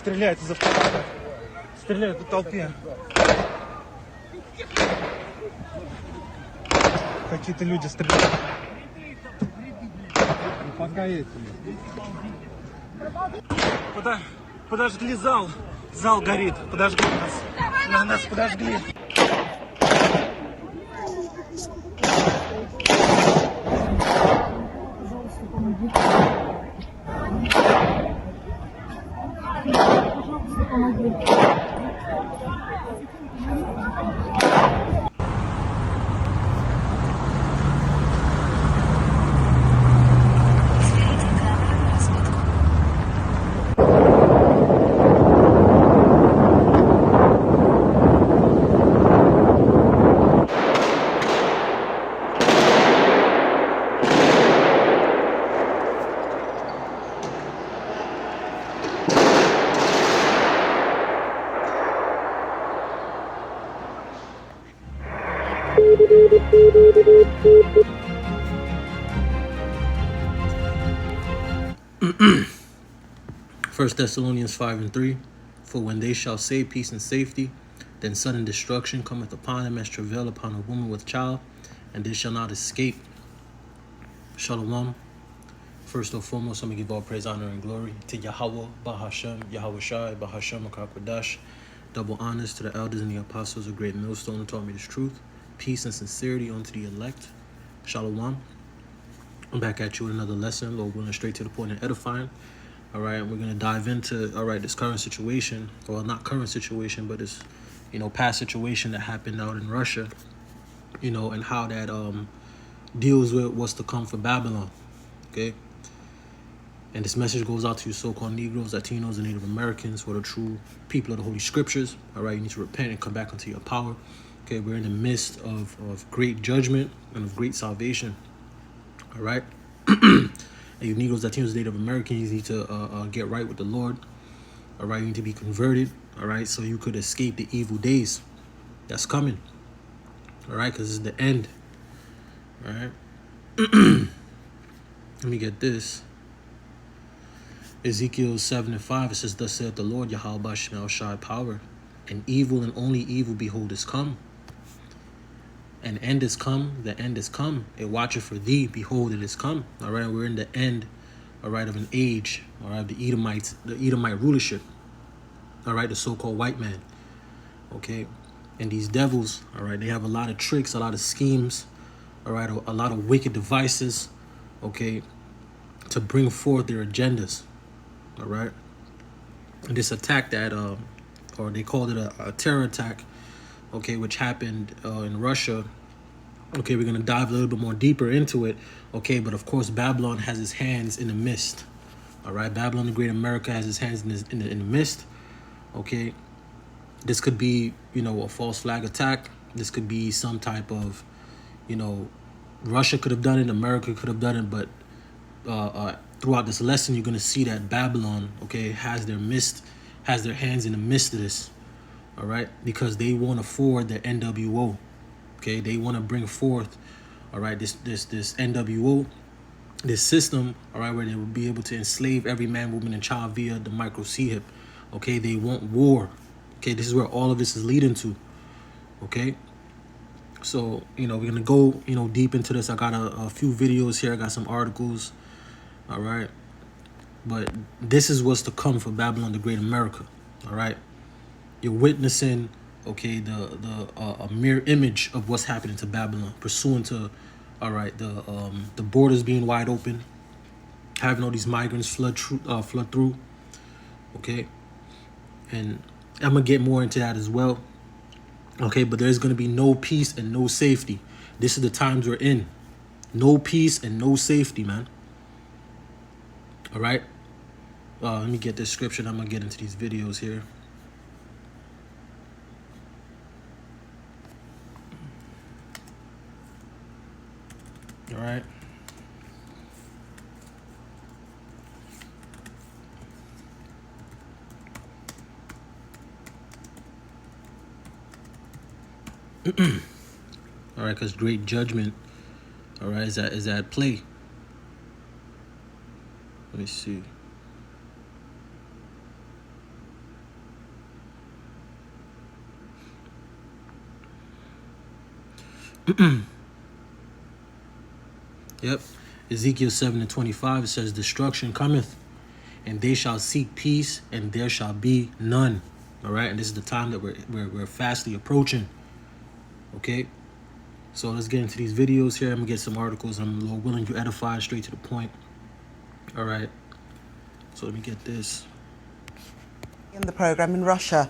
Стреляют из автомата. Стреляют в толпе. Какие-то люди стреляют. Пока эти. Подожгли зал. Зал горит. Подожгли нас. Нас подожгли. First Thessalonians 5:3, for when they shall say peace and safety, then sudden destruction cometh upon them as travail upon a woman with child, and they shall not escape. Shalom. First and foremost, I'm going to give all praise, honor, and glory to Yahweh, Bahashem, Yahweh Shai, Bahashem, Akakwadash. Double honors to the elders and the apostles of great millstone who taught me this truth. Peace and sincerity unto the elect. Shalom. I'm back at you with another lesson, Lord willing, straight to the point and edifying. All right, we're going to dive into, this current situation. Well, not current situation, but this, past situation that happened out in Russia, and how that deals with what's to come for Babylon, okay? And this message goes out to you so-called Negroes, Latinos, and Native Americans who are the true people of the Holy Scriptures. All right, you need to repent and come back into your power. Okay, we're in the midst of great judgment and of great salvation. All right. And you Negroes, Latinos, Native Americans, you need to get right with the Lord. All right, you need to be converted. All right, so you could escape the evil days that's coming. All right, because it's the end. All right. Let me get this. Ezekiel 7:5, it says, thus saith the Lord, Yahweh Shemel Shai power, and evil and only evil, behold, is come. An end is come, the end is come. It watcheth for thee, behold, it is come. All right, we're in the end, all right, of an age, all right, the Edomite rulership, all right, the so-called white man, okay? And these devils, all right, they have a lot of tricks, a lot of schemes, all right, a lot of wicked devices, okay, to bring forth their agendas, all right? And this attack that, or they called it a terror attack, okay, which happened in Russia. Okay, we're going to dive a little bit more deeper into it. Okay, but of course, Babylon has his hands in the midst. All right, Babylon the Great America has his hands in the midst. Okay, this could be, a false flag attack. This could be some type of, Russia could have done it, America could have done it, but throughout this lesson, you're going to see that Babylon, okay, has their hands in the midst of this. All right, because they want to forward the NWO. Okay, they want to bring forth, all right, this NWO, this system, all right, where they will be able to enslave every man, woman, and child via the micro C-hip. Okay, they want war. Okay, this is where all of this is leading to. Okay, so we're gonna go deep into this. I got a few videos here. I got some articles. All right, but this is what's to come for Babylon the Great America. All right. You're witnessing, okay, a mirror image of what's happening to Babylon, pursuant to, all right, the borders being wide open, having all these migrants flood through, okay, and I'm gonna get more into that as well, okay, but there's gonna be no peace and no safety. This is the times we're in, No peace and no safety, man. All right. Let me get this scripture. I'm gonna get into these videos here. All right. All right, because great judgment, all right, is at play. Let me see. Yep. Ezekiel 7:25, it says, destruction cometh, and they shall seek peace, and there shall be none. All right, and this is the time that we're fastly approaching. Okay, so let's get into these videos here. I'm gonna get some articles. I'm Lord willing to edify straight to the point. All right, so let me get this. In the program in Russia,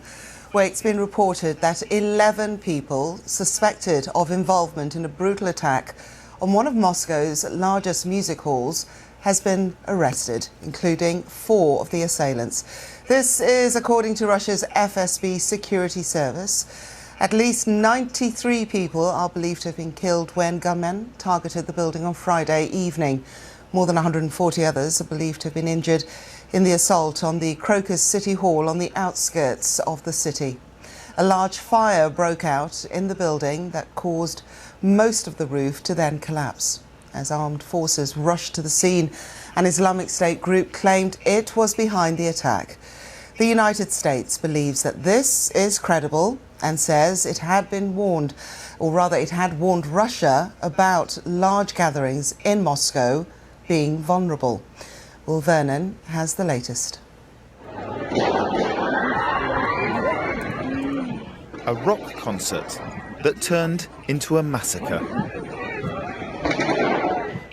where it's been reported that 11 people suspected of involvement in a brutal attack on one of Moscow's largest music halls has been arrested, including 4 of the assailants. This is according to Russia's FSB security service. At least 93 people are believed to have been killed when gunmen targeted the building on Friday evening. More than 140 others are believed to have been injured in the assault on the Crocus City Hall on the outskirts of the city. A large fire broke out in the building that caused most of the roof to then collapse. As armed forces rushed to the scene, an Islamic State group claimed it was behind the attack. The United States believes that this is credible and says it had been warned, or rather it had warned Russia about large gatherings in Moscow being vulnerable. Will Vernon has the latest. A rock concert that turned into a massacre.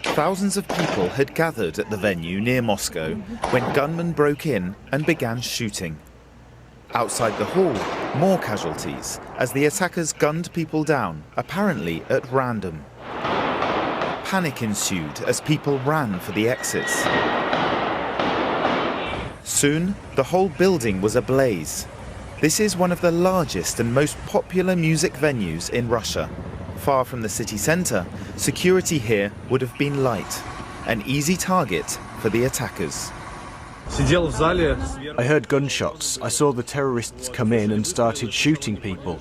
Thousands of people had gathered at the venue near Moscow when gunmen broke in and began shooting. Outside the hall, more casualties as the attackers gunned people down, apparently at random. Panic ensued as people ran for the exits. Soon, the whole building was ablaze. This is one of the largest and most popular music venues in Russia. Far from the city centre, security here would have been light, an easy target for the attackers. I heard gunshots. I saw the terrorists come in and started shooting people.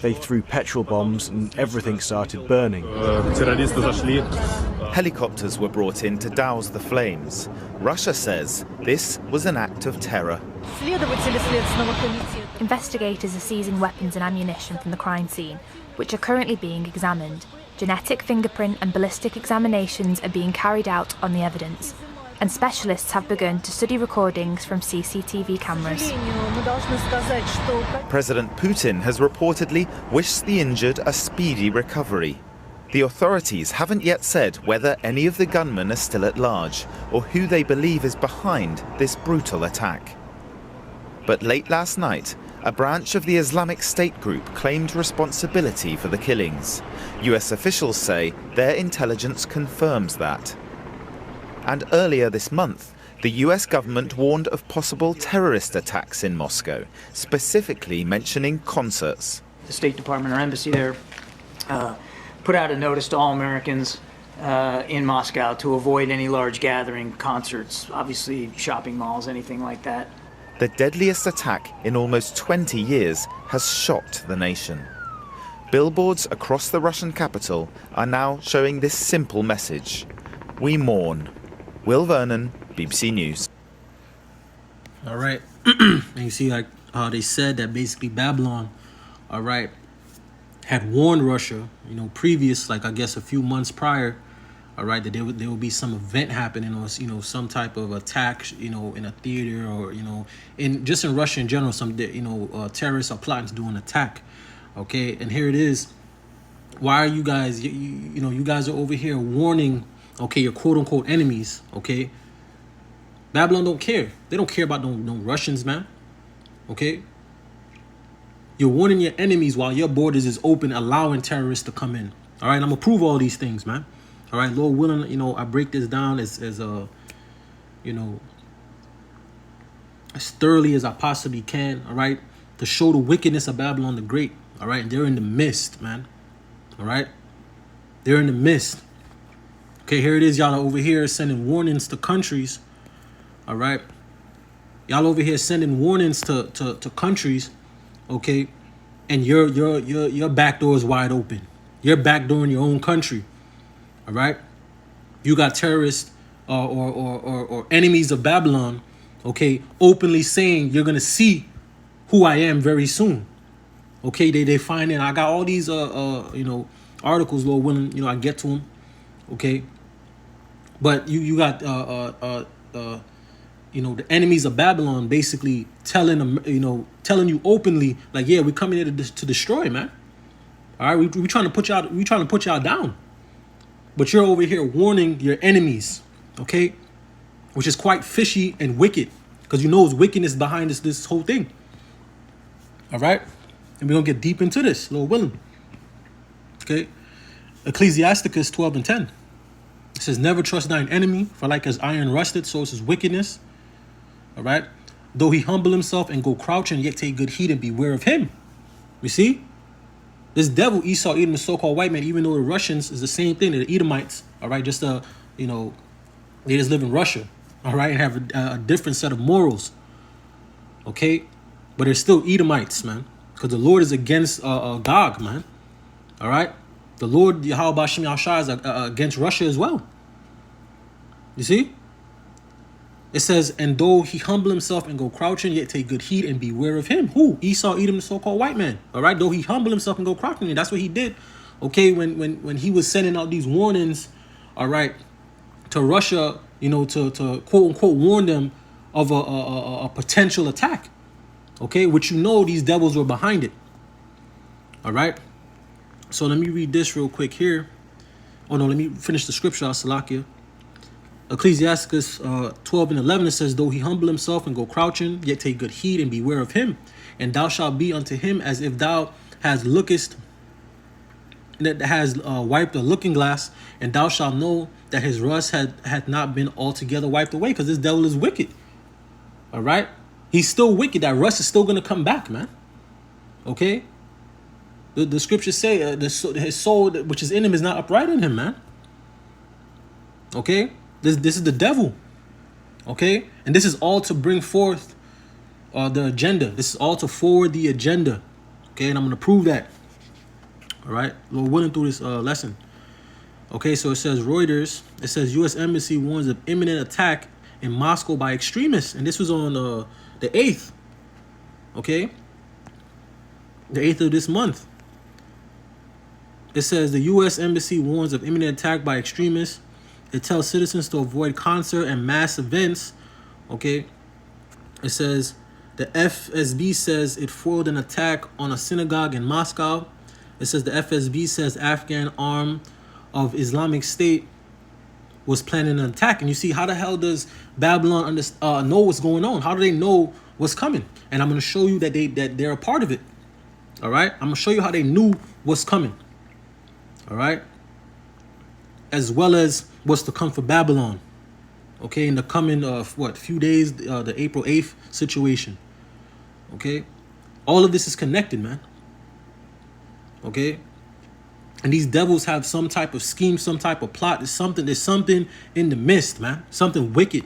They threw petrol bombs and everything started burning. Helicopters were brought in to douse the flames. Russia says this was an act of terror. Investigators are seizing weapons and ammunition from the crime scene, which are currently being examined. Genetic, fingerprint and ballistic examinations are being carried out on the evidence, and specialists have begun to study recordings from CCTV cameras. President Putin has reportedly wished the injured a speedy recovery. The authorities haven't yet said whether any of the gunmen are still at large or who they believe is behind this brutal attack. But late last night, a branch of the Islamic State group claimed responsibility for the killings. US officials say their intelligence confirms that. And earlier this month, the US government warned of possible terrorist attacks in Moscow, specifically mentioning concerts. The State Department or embassy there put out a notice to all Americans in Moscow to avoid any large gathering, concerts, obviously shopping malls, anything like that. The deadliest attack in almost 20 years has shocked the nation. Billboards across the Russian capital are now showing this simple message: we mourn. Will Vernon, BBC News. All right. And you see like how they said that basically Babylon, all right, had warned Russia, previous, like I guess a few months prior, all right, that there would be some event happening or, some type of attack, in a theater or, in Russia in general, some, terrorists are plotting to do an attack. Okay. And here it is. Why are you guys, you guys are over here warning, okay, your quote unquote enemies. Okay. Babylon don't care. They don't care about no Russians, man. Okay. You're warning your enemies while your borders is open, allowing terrorists to come in. All right. I'm going to prove all these things, man. All right, Lord willing, you know, I break this down as you know, as thoroughly as I possibly can. All right, to show the wickedness of Babylon the Great. All right, and they're in the midst, man. All right, they're in the midst. Okay, here it is. Y'all are over here sending warnings to countries. All right, y'all over here sending warnings to countries. Okay, and your back door is wide open. You're backdooring your own country. All right, you got terrorists or enemies of Babylon. Okay, openly saying you're gonna see who I am very soon. Okay, they find it. I got all these you know, articles, Lord willing, you know, I get to them. Okay, but you got you know, the enemies of Babylon basically telling them, you know, telling you openly, like, yeah, we're coming here to destroy, man. All right, we trying to put y'all down, but you're over here warning your enemies, okay, which is quite fishy and wicked, because you know it's wickedness behind this whole thing. All right, and we're gonna get deep into this, Lord willing. Okay, Ecclesiasticus 12:10. It says, never trust thine enemy, for like as iron rusted, so is his wickedness. All right, though he humble himself and go crouching, yet take good heed and beware of him. You see, this devil Esau, Edom, the so-called white man, even though the Russians is the same thing, they're the Edomites. All right, just you know, they just live in Russia. All right, and have a different set of morals. Okay, but they're still Edomites, man, because the Lord is against Gog, man. All right, the Lord Yahweh Bashem Yahshua is against Russia as well. You see, it says, and though he humble himself and go crouching, yet take good heed and beware of him. Who? Esau, Edom, the so-called white man. All right, though he humble himself and go crouching, that's what he did. Okay, when he was sending out these warnings, all right, to Russia, you know, to quote unquote warn them of a potential attack. Okay, which, you know, these devils were behind it. All right, so let me read this real quick here. Oh no, let me finish the scripture, Salakia. Ecclesiasticus 12:11, it says, though he humble himself and go crouching, yet take good heed and beware of him, and thou shalt be unto him as if thou hast lookest, that has wiped a looking glass, and thou shalt know that his rust had not been altogether wiped away, because this devil is wicked. All right, he's still wicked. That rust is still going to come back, man. Okay, the scriptures say his soul which is in him is not upright in him, man. Okay, this is the devil. Okay, and this is all to bring forth the agenda. This is all to forward the agenda. Okay, and I'm going to prove that. All right, Lord willing, through this lesson. Okay, so it says Reuters. It says U.S. Embassy warns of imminent attack in Moscow by extremists, and this was on the 8th. Okay, the 8th of this month. It says the U.S. Embassy warns of imminent attack by extremists. It tells citizens to avoid concert and mass events. Okay, it says the FSB says it foiled an attack on a synagogue in Moscow. It says the FSB says Afghan arm of Islamic State was planning an attack. And you see, how the hell does Babylon know what's going on? How do they know what's coming? And I'm going to show you that they're a part of it. All right, I'm going to show you how they knew what's coming. All right, as well as what's to come for Babylon. Okay, in the coming few days, the April 8th situation. Okay, all of this is connected, man. Okay, and these devils have some type of scheme, some type of plot. There's something in the midst, man. Something wicked.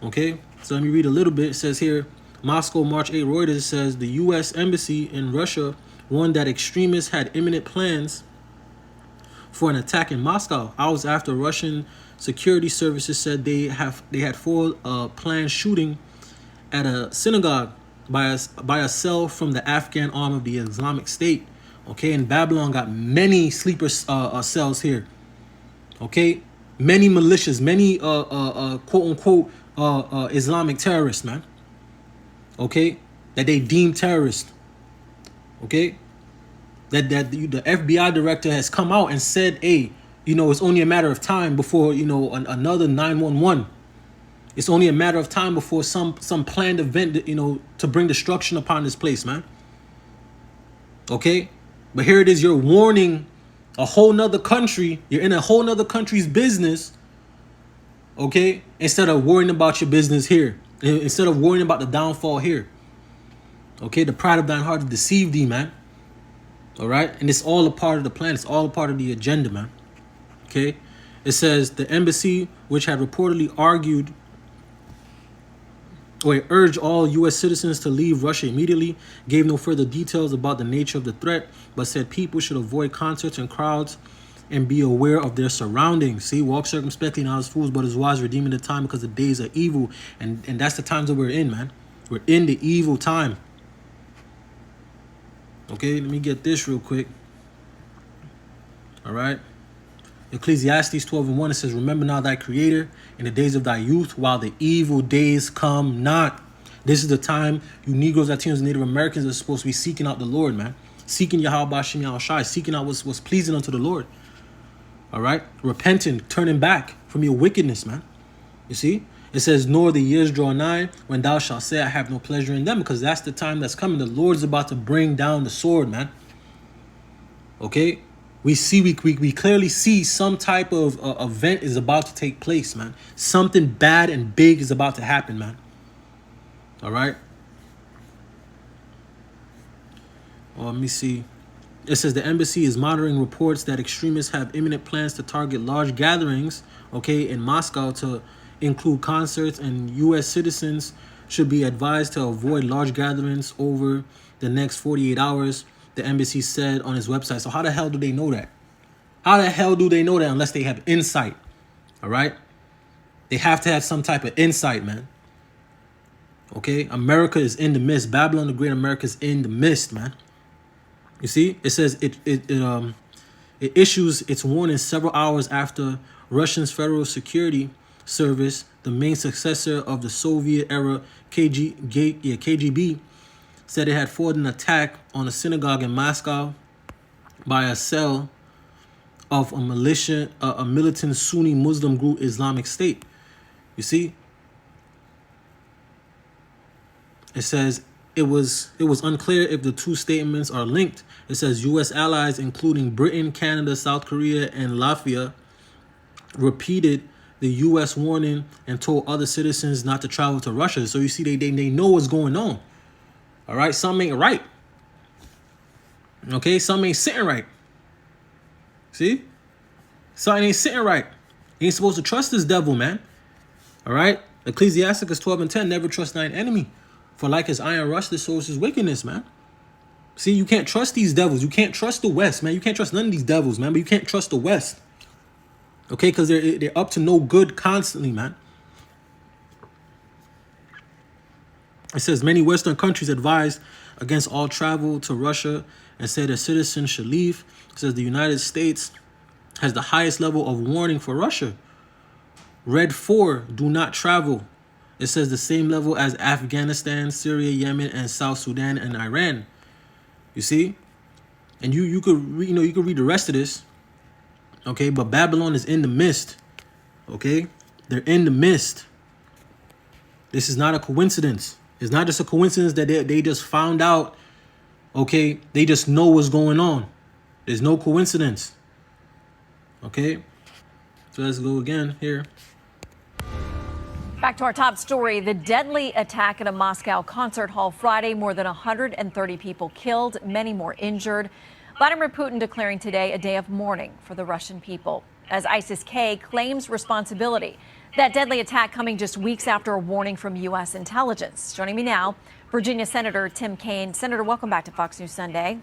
Okay, so let me read a little bit. It says here, Moscow, March 8, Reuters. It says the U.S. Embassy in Russia warned that extremists had imminent plans for an attack in Moscow hours after Russian security services said they had foiled a planned shooting at a synagogue by a cell from the Afghan arm of the Islamic State. Okay, and Babylon got many sleeper cells here. Okay, many militias, many quote unquote Islamic terrorists, man. Okay, that they deem terrorists. Okay, that the FBI director has come out and said, hey, you know, it's only a matter of time before, you know, another 911. It's only a matter of time before some planned event, you know, to bring destruction upon this place, man. Okay, but here it is. You're warning A whole nother country. You're in a whole nother country's business. Okay? Instead of worrying about your business here. Instead of worrying about the downfall here. Okay? The pride of thine heart to deceive thee, man. All right? And it's all a part of the plan. It's all a part of the agenda, man. Okay? It says the embassy, which had reportedly urged all U.S. citizens to leave Russia immediately, gave no further details about the nature of the threat, but said people should avoid concerts and crowds and be aware of their surroundings. See, walk circumspectly, not as fools, but as wise, redeeming the time because the days are evil. And that's the times that we're in, man. We're in the evil time. Okay, let me get this real quick. All right. Ecclesiastes 12:1, it says, remember now thy creator in the days of thy youth, while the evil days come not. This is the time you Negroes, Latinos, and Native Americans are supposed to be seeking out the Lord, man. Seeking Yahweh Hashem Yahushai, seeking out what's pleasing unto the Lord. All right? Repenting, turning back from your wickedness, man. You see? It says, nor the years draw nigh when thou shalt say, I have no pleasure in them, because that's the time that's coming. The Lord's about to bring down the sword, man. Okay? We clearly see some type of event is about to take place, man. Something bad and big is about to happen, man. All right. Well, let me see. It says the embassy is monitoring reports that extremists have imminent plans to target large gatherings, okay, in Moscow to include concerts, and U.S. citizens should be advised to avoid large gatherings over the next 48 hours. The embassy said on its website. So how the hell do they know that? How the hell do they know that unless they have insight? All right? They have to have some type of insight, man. Okay? America is in the mist. Babylon the Great, America is in the mist, man. You see? It says it issues its warning several hours after Russia's Federal Security Service, the main successor of the Soviet-era KGB, said it had forwarded an attack on a synagogue in Moscow by a cell of a militant Sunni Muslim group, Islamic State. You see? It says it was unclear if the two statements are linked. It says U.S. allies, including Britain, Canada, South Korea, and Latvia, repeated the U.S. warning and told other citizens not to travel to Russia. So you see, they know what's going on. All right, something ain't right. Okay, something ain't sitting right. See? Something ain't sitting right. You ain't supposed to trust this devil, man. All right? Ecclesiasticus 12:10, never trust thine enemy. For like his iron rusted, so is his wickedness, man. See, you can't trust these devils. You can't trust the West, man. You can't trust none of these devils, man. But you can't trust the West. Okay, because they're up to no good constantly, man. It says many Western countries advised against all travel to Russia and said that citizens should leave. It says the United States has the highest level of warning for Russia. Red 4, do not travel. It says the same level as Afghanistan, Syria, Yemen, and South Sudan and Iran. You see? And you could read the rest of this. Okay, but Babylon is in the mist. Okay? They're in the mist. This is not a coincidence. It's not just a coincidence that they just found out, okay? They just know what's going on. There's no coincidence. Okay? So let's go again here. Back to our top story. The deadly attack at a Moscow concert hall Friday. More than 130 people killed, many more injured. Vladimir Putin declaring today a day of mourning for the Russian people as ISIS-K claims responsibility. That deadly attack coming just weeks after a warning from U.S. intelligence. Joining me now, Virginia Senator Tim Kaine. Senator, welcome back to Fox News Sunday.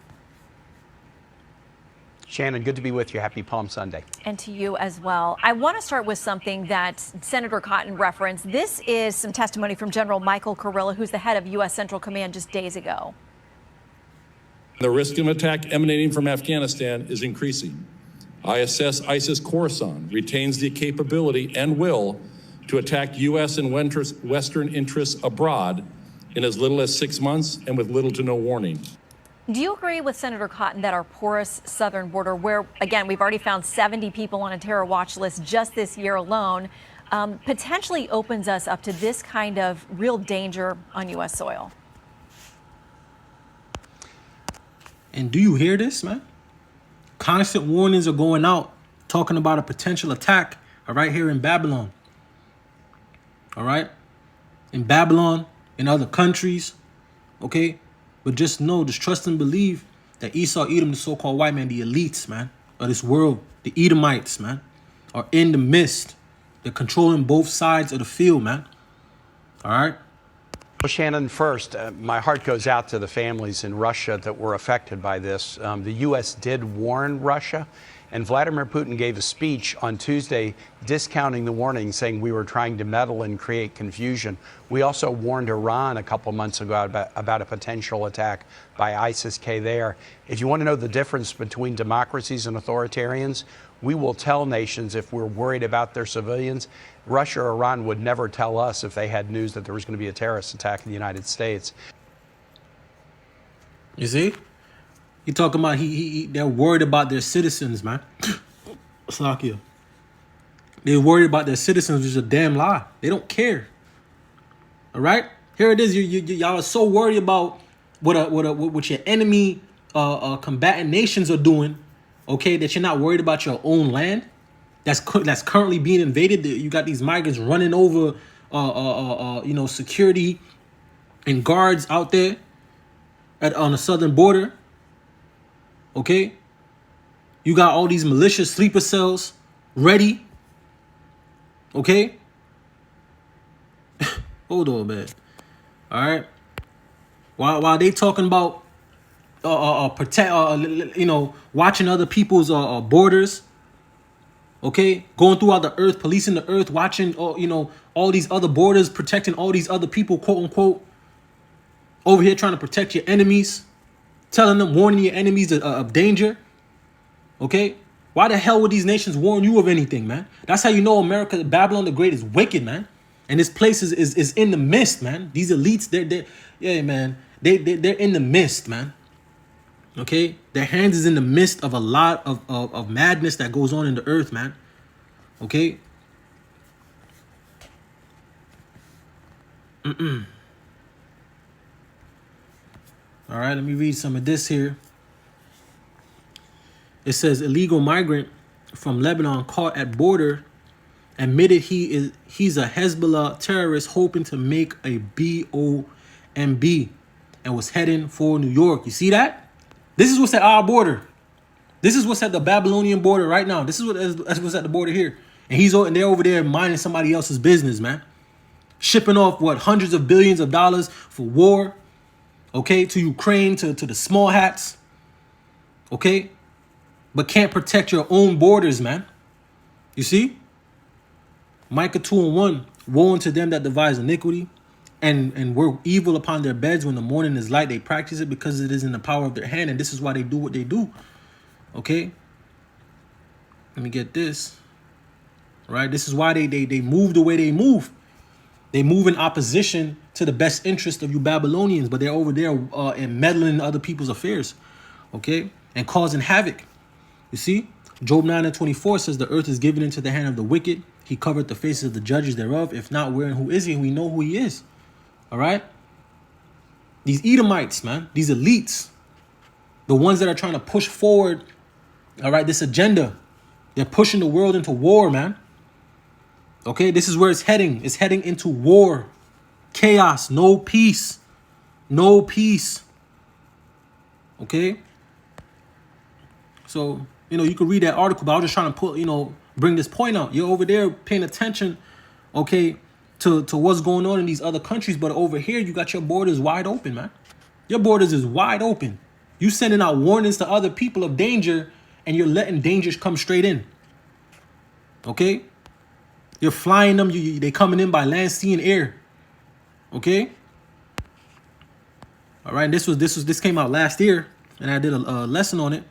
Shannon, good to be with you. Happy Palm Sunday. And to you as well. I want to start with something that Senator Cotton referenced. This is some testimony from General Michael Kurilla, who's the head of U.S. Central Command, just days ago. The risk of attack emanating from Afghanistan is increasing. I assess ISIS Khorasan retains the capability and will to attack U.S. and Western interests abroad in as little as 6 months and with little to no warning. Do you agree with Senator Cotton that our porous southern border, where, again, we've already found 70 people on a terror watch list just this year alone, potentially opens us up to this kind of real danger on U.S. soil? And do you hear this, man? Constant warnings are going out talking about a potential attack right here in Babylon. All right? In Babylon, in other countries, okay? But just know, just trust and believe that Esau, Edom, the so-called white man, the elites, man, of this world, the Edomites, man, are in the midst. They're controlling both sides of the field, man. All right? Well, Shannon, first, my heart goes out to the families in Russia that were affected by this. The U.S. did warn Russia, and Vladimir Putin gave a speech on Tuesday discounting the warning, saying we were trying to meddle and create confusion. We also warned Iran a couple months ago about a potential attack by ISIS-K there. If you want to know the difference between democracies and authoritarians, we will tell nations if we're worried about their civilians. Russia or Iran would never tell us if they had news that there was going to be a terrorist attack in the United States. You see? You talking about they're worried about their citizens, man. Slakia. They're worried about their citizens, which is a damn lie. They don't care. All right? Here it is. Y'all are so worried about what your enemy combatant nations are doing, okay, that you're not worried about your own land that's currently being invaded. You got these migrants running over security and guards out there on the southern border. Okay? You got all these malicious sleeper cells ready. Okay? Hold on, man. All right? While they talking about watching other people's borders, okay, going throughout the earth, policing the earth, watching all these other borders, protecting all these other people, quote unquote, over here trying to protect your enemies, telling them, warning your enemies of danger. Okay, why the hell would these nations warn you of anything, man? That's how you know America, Babylon the Great, is wicked, man. And this place is in the midst, man. These elites, they're in the midst, man. Okay, their hands is in the midst of a lot of madness that goes on in the earth, man. Okay. All right, let me read some of this here. It says illegal migrant from Lebanon caught at border admitted he's a Hezbollah terrorist hoping to make a BOMB and was heading for New York. You see that? This is what's at our border. This is what's at the Babylonian border right now. This is what's at the border here. And they're over there minding somebody else's business, man. Shipping off hundreds of billions of dollars for war. Okay, to Ukraine, to the small hats. Okay? But can't protect your own borders, man. You see? Micah 2:1, woe unto them that devise iniquity, and work evil upon their beds when the morning is light. They practice it because it is in the power of their hand, and this is why they do what they do. Okay? Let me get this. Right? This is why they move the way they move. They move in opposition to the best interest of you Babylonians, but they're over there and meddling in other people's affairs. Okay? And causing havoc. You see? Job 9:24 says the earth is given into the hand of the wicked. He covered the faces of the judges thereof. If not, where and who is he? We know who he is. All right? These Edomites, man. These elites. The ones that are trying to push forward, all right, this agenda. They're pushing the world into war, man. Okay? This is where it's heading. It's heading into war. Chaos. No peace. No peace. Okay? So, you can read that article, but I was just trying to bring this point out. You're over there paying attention, okay, to what's going on in these other countries, but over here you got your borders wide open, man. Your borders is wide open. You sending out warnings to other people of danger, and you're letting dangers come straight in. Okay? You're flying them. They coming in by land, sea, and air. Okay? All right. This came out last year, and I did a lesson on it.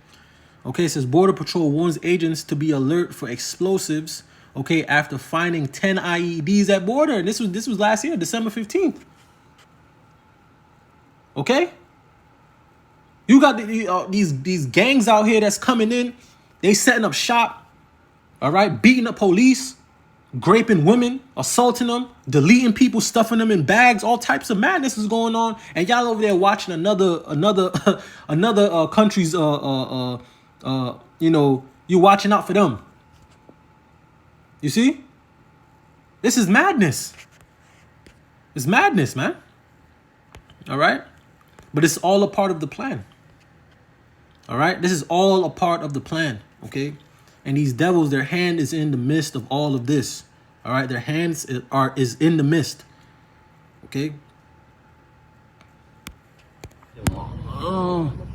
Okay, it says Border Patrol warns agents to be alert for explosives, okay, after finding 10 IEDs at border. And this was last year, December 15th. Okay? You got these gangs out here that's coming in. They setting up shop, all right, beating up police, raping women, assaulting them, deleting people, stuffing them in bags, all types of madness is going on. And y'all over there watching another country's you know, you're watching out for them. You see? This is madness. It's madness, man. All right? But it's all a part of the plan. All right? This is all a part of the plan, okay? And these devils, their hand is in the midst of all of this. All right? Their hands is in the midst. Okay?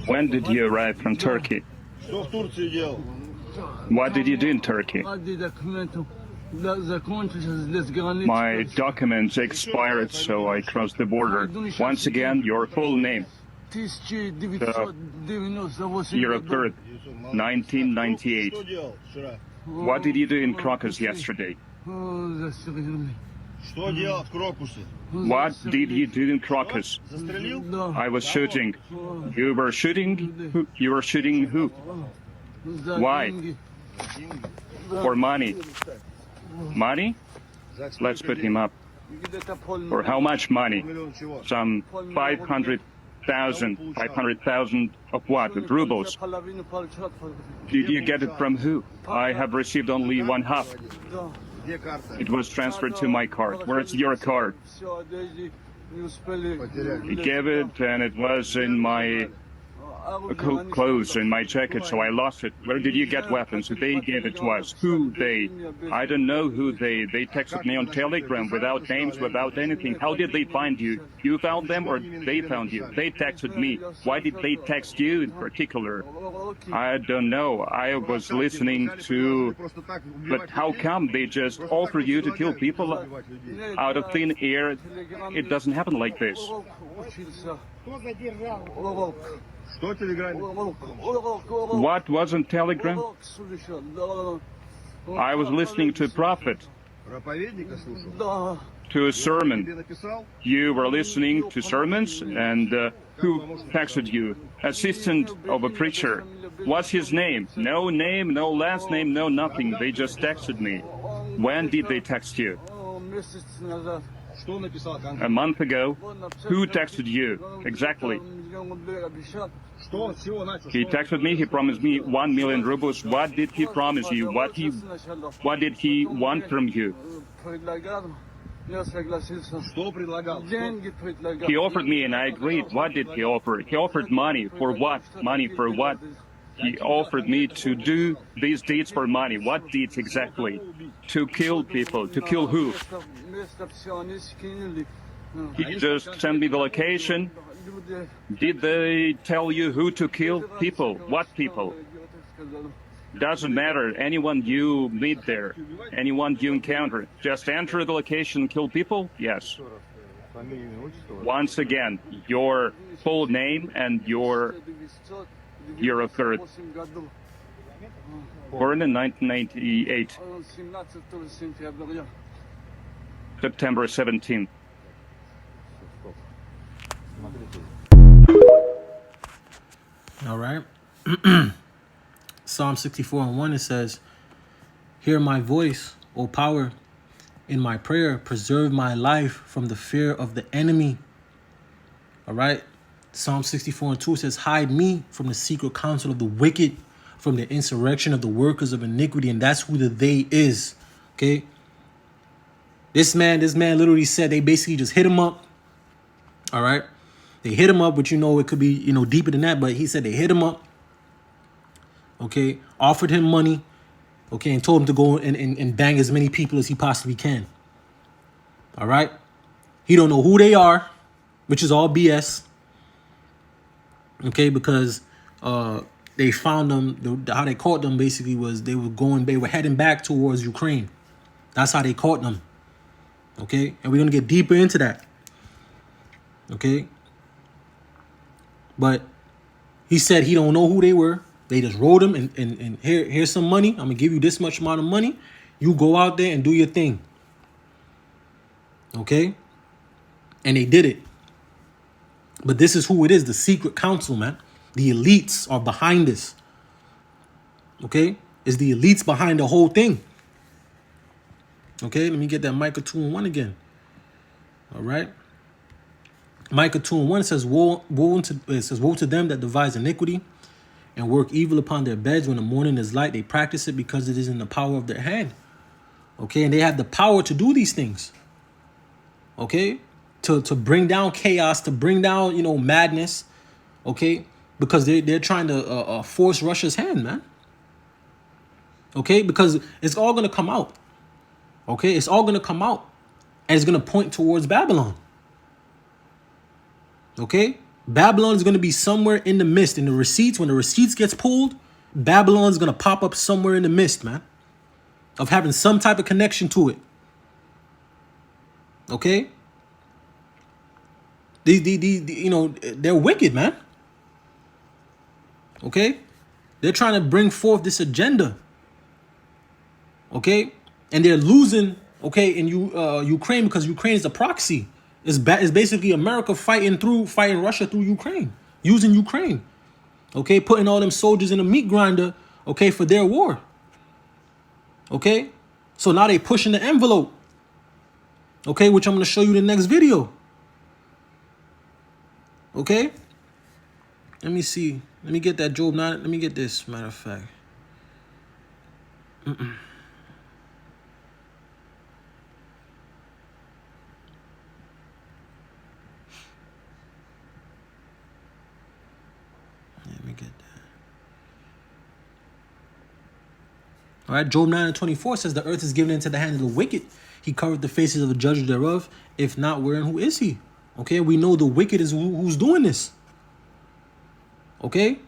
When did you arrive from Turkey? What did you do in Turkey? My documents expired, so I crossed the border. Once again, your full name. Year of birth, 1998. What did you do in Crocus yesterday? What did you do in Crocus? I was shooting. You were shooting? You were shooting who? Why? For money. Money? Let's put him up. For how much money? Some 500,000. 500,000 of what? Of rubles. Did you get it from who? I have received only one half. It was transferred to my card. Where's your card? He gave it, and it was in my clothes, in my jacket, so I lost it. Where did you get weapons? They gave it to us. Who they? I don't know who they. They texted me on Telegram without names, without anything. How did they find you? You found them or they found you? They texted me. Why did they text you in particular? I don't know. I was listening to... But how come they just offer you to kill people out of thin air? It doesn't happen like this. What was on Telegram? I was listening to a prophet, to a sermon. You were listening to sermons, and who texted you? Assistant of a preacher. What's his name? No name, no last name, no nothing. They just texted me. When did they text you? A month ago. Who texted you? Exactly. He texted me, he promised me 1 million rubles. What did he promise you? What did he want from you? He offered me and I agreed. What did he offer? He offered money. For what? Money for what? He offered me to do these deeds for money. What deeds exactly? To kill people. To kill who? He just sent me the location. Did they tell you who to kill? People. What people? Doesn't matter. Anyone you meet there, anyone you encounter, just enter the location and kill people? Yes. Once again, your full name and your year of birth. Born in 1998. September 17th. All right. Psalm 64:1, it says, "Hear my voice, O power, in my prayer. Preserve my life from the fear of the enemy." All right. Psalm 64:2 says, "Hide me from the secret counsel of the wicked, from the insurrection of the workers of iniquity." And that's who the they is. Okay. This man literally said they basically just hit him up. All right. They hit him up, but it could be, deeper than that. But he said they hit him up. Okay. Offered him money. Okay. And told him to go and bang as many people as he possibly can. All right. He don't know who they are, which is all BS. Okay. Because they found them. How they caught them basically was they were heading back towards Ukraine. That's how they caught them. Okay. And we're going to get deeper into that. Okay. But he said he don't know who they were. They just wrote him and here's some money. I'm going to give you this much amount of money. You go out there and do your thing. Okay. And they did it. But this is who it is. The secret council, man. The elites are behind this. Okay. It's the elites behind the whole thing. Okay. Let me get that Micah 2:1 again. All right. Micah 2:1 says, woe to them that devise iniquity and work evil upon their beds. When the morning is light, they practice it because it is in the power of their hand. Okay, and they have the power to do these things. Okay, to bring down chaos, to bring down, you know, madness. Okay, because they're trying to force Russia's hand, man. Okay, because it's all gonna come out. Okay, it's all gonna come out, and it's gonna point towards Babylon. Okay, Babylon is gonna be somewhere in the mist. In the receipts, when the receipts gets pulled, Babylon is gonna pop up somewhere in the mist, man, of having some type of connection to it. Okay, these you know, they're wicked, man. Okay, they're trying to bring forth this agenda. Okay, and they're losing. Okay, in Ukraine, because Ukraine is a proxy. It's basically America fighting Russia through Ukraine, using Ukraine. Okay, putting all them soldiers in a meat grinder. Okay, for their war. Okay, so now they pushing the envelope. Okay, which I'm gonna show you in the next video. Okay, let me see. Let me get that Job 9. Let me get this. Matter of fact. Let me get that. All right, Job 9:24 says, the earth is given into the hand of the wicked. He covered the faces of the judges thereof. If not, where and who is he? Okay, we know the wicked is who's doing this. Okay,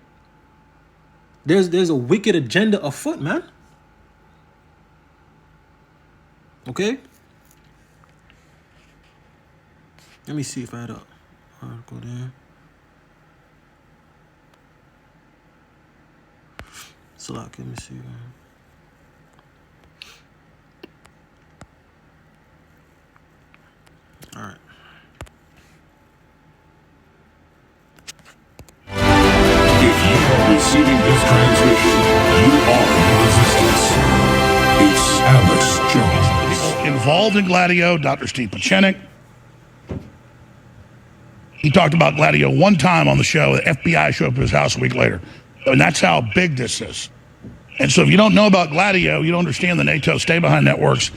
there's a wicked agenda afoot, man. Okay, let me see if I had a article there. So let me see. All right. If you are receiving this transmission, you are in resistance. It's Alex Jones. Involved in Gladio, Dr. Steve Pt1. He talked about Gladio one time on the show. The FBI showed up at his house a week later. And that's how big this is. And so if you don't know about Gladio, you don't understand the NATO stay-behind networks.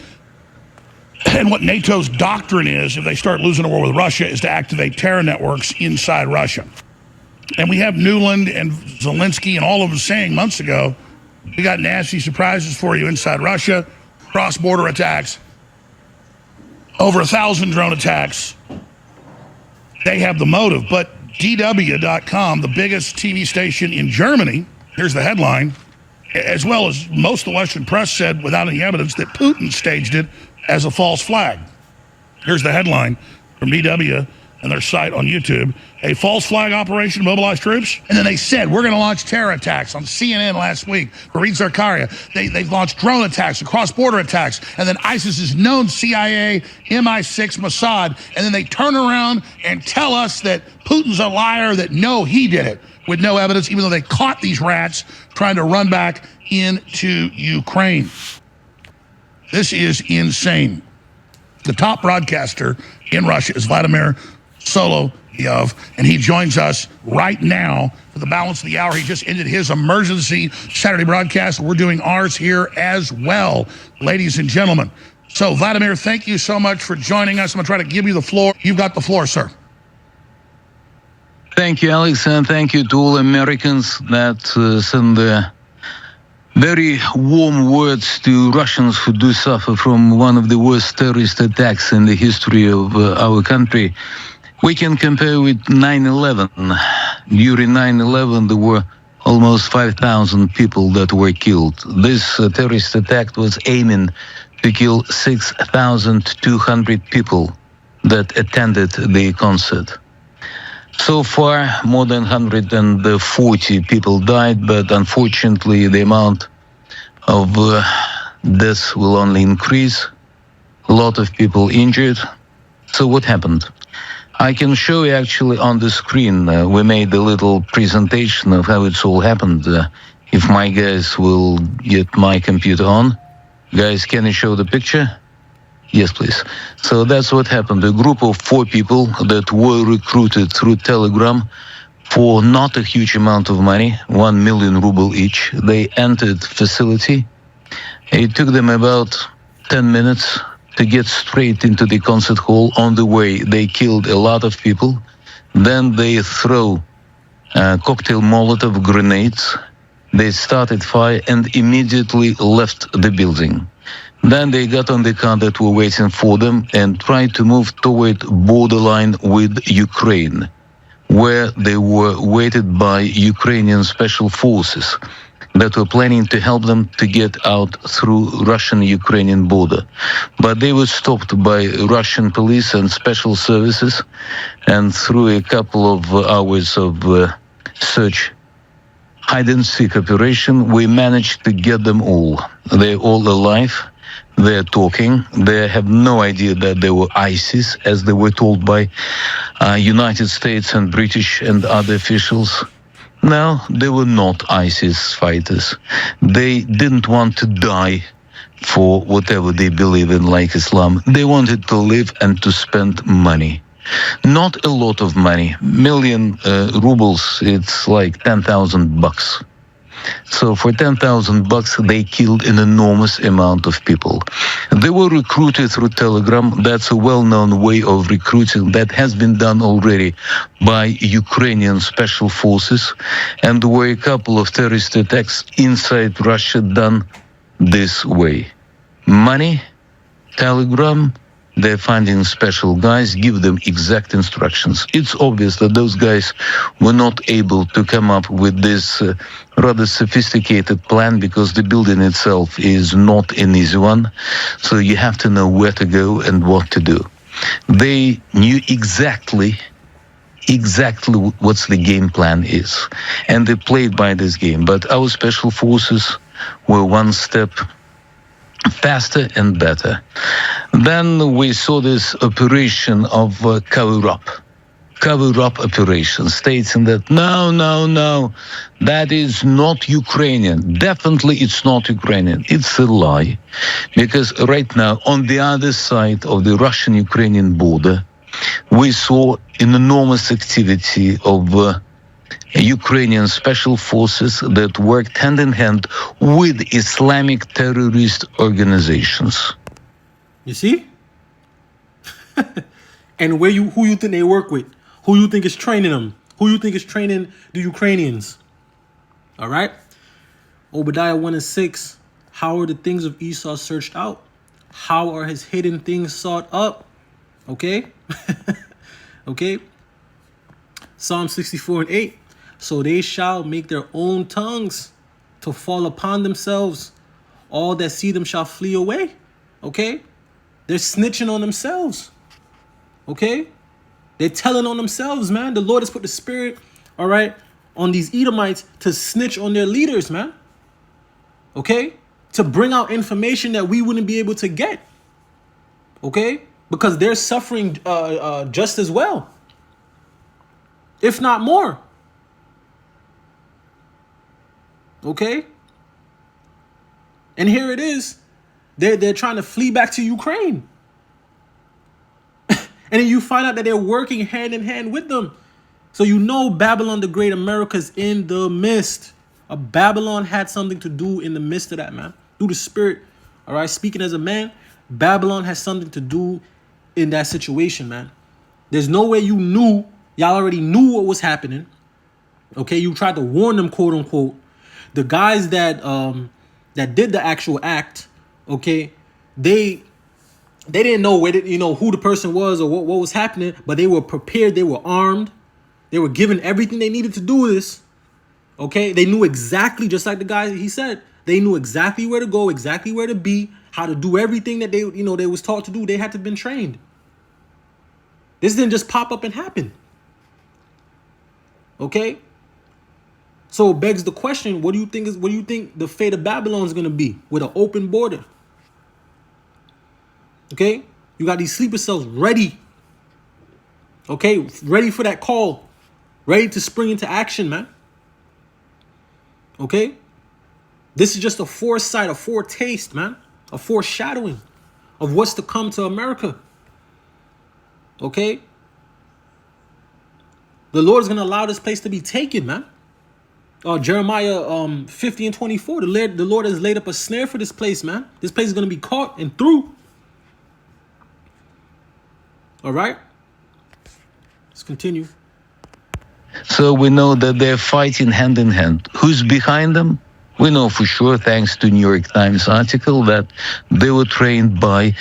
And what NATO's doctrine is, if they start losing a war with Russia, is to activate terror networks inside Russia. And we have Nuland and Zelensky and all of them saying months ago, we got nasty surprises for you inside Russia, cross-border attacks, over 1,000 drone attacks. They have the motive. But DW.com, the biggest TV station in Germany, here's the headline, as well as most of the Western press said without any evidence that Putin staged it as a false flag. Here's the headline from DW and their site on YouTube. A false flag operation to mobilize troops. And then they said, we're going to launch terror attacks on CNN last week. Fareed Zakaria. They've launched drone attacks and cross-border attacks. And then ISIS is known CIA, MI6, Mossad. And then they turn around and tell us that Putin's a liar, that no, he did it, with no evidence, even though they caught these rats trying to run back into Ukraine. This is insane. The top broadcaster in Russia is Vladimir Solovyov, and he joins us right now for the balance of the hour. He just ended his emergency Saturday broadcast. We're doing ours here as well, ladies and gentlemen. So, Vladimir, thank you so much for joining us. I'm going to try to give you the floor. You've got the floor, sir. Thank you, Alex, and thank you to all Americans that send their very warm words to Russians who do suffer from one of the worst terrorist attacks in the history of our country. We can compare with 9/11. During 9/11, there were almost 5,000 people that were killed. This terrorist attack was aiming to kill 6,200 people that attended the concert. So far, more than 140 people died, but unfortunately, the amount of deaths will only increase. A lot of people injured. So what happened? I can show you actually on the screen. We made a little presentation of how it's all happened. If my guys will get my computer on. Guys, can you show the picture? Yes, please. So that's what happened. A group of 4 people that were recruited through Telegram for not a huge amount of money, 1 million ruble each. They entered facility. It took them about 10 minutes to get straight into the concert hall. On the way, they killed a lot of people. Then they throw cocktail Molotov grenades. They started fire and immediately left the building. Then they got on the car that were waiting for them and tried to move toward borderline with Ukraine, where they were waited by Ukrainian special forces that were planning to help them to get out through Russian-Ukrainian border. But they were stopped by Russian police and special services, and through a couple of hours of search, hide-and-seek operation, we managed to get them all. They're all alive. They're talking. They have no idea that they were ISIS, as they were told by United States and British and other officials. No, they were not ISIS fighters. They didn't want to die for whatever they believe in, like Islam. They wanted to live and to spend money. Not a lot of money. Million rubles, it's like 10,000 bucks. So for 10,000 bucks, they killed an enormous amount of people. They were recruited through Telegram. That's a well-known way of recruiting that has been done already by Ukrainian special forces. And there were a couple of terrorist attacks inside Russia done this way. Money, Telegram, they're finding special guys, give them exact instructions. It's obvious that those guys were not able to come up with this rather sophisticated plan, because the building itself is not an easy one. So you have to know where to go and what to do. They knew exactly what's the game plan is. And they played by this game. But our special forces were one step faster and better. Then we saw this operation of cover-up operation, stating that no, that is not Ukrainian. Definitely it's not Ukrainian. It's a lie. Because right now, on the other side of the Russian-Ukrainian border, we saw an enormous activity of Ukrainian special forces that worked hand in hand with Islamic terrorist organizations. You see? And who you think they work with? Who you think is training them? Who you think is training the Ukrainians? All right? Obadiah 1:6. How are the things of Esau searched out? How are his hidden things sought up? Okay? Okay? Psalm 64:8. So they shall make their own tongues to fall upon themselves. All that see them shall flee away. Okay? They're snitching on themselves. Okay? They're telling on themselves, man. The Lord has put the spirit, all right, on these Edomites to snitch on their leaders, man. Okay? To bring out information that we wouldn't be able to get. Okay? Because they're suffering just as well, if not more. Okay? And here it is. They're trying to flee back to Ukraine. And then you find out that they're working hand in hand with them. So you know Babylon the Great, America's in the midst. Babylon had something to do in the midst of that, man. Through the spirit. All right? Speaking as a man, Babylon has something to do in that situation, man. There's no way you knew. Y'all already knew what was happening. Okay? You tried to warn them, quote unquote. The guys that did the actual act, okay, they didn't know who the person was or what was happening, but they were prepared, they were armed, they were given everything they needed to do this. Okay, they knew exactly, just like the guy he said, they knew exactly where to go, exactly where to be, how to do everything that they was taught to do. They had to have been trained. This didn't just pop up and happen. Okay? So it begs the question, what do you think the fate of Babylon is going to be with an open border? Okay? You got these sleeper cells ready. Okay? Ready for that call. Ready to spring into action, man. Okay? This is just a foresight, a foretaste, man. A foreshadowing of what's to come to America. Okay? The Lord is going to allow this place to be taken, man. Jeremiah 50 and 24. The Lord has laid up a snare for this place, man. This place is going to be caught and through. All right. Let's continue. So we know that they're fighting hand in hand. Who's behind them? We know for sure, thanks to New York Times article, that they were trained by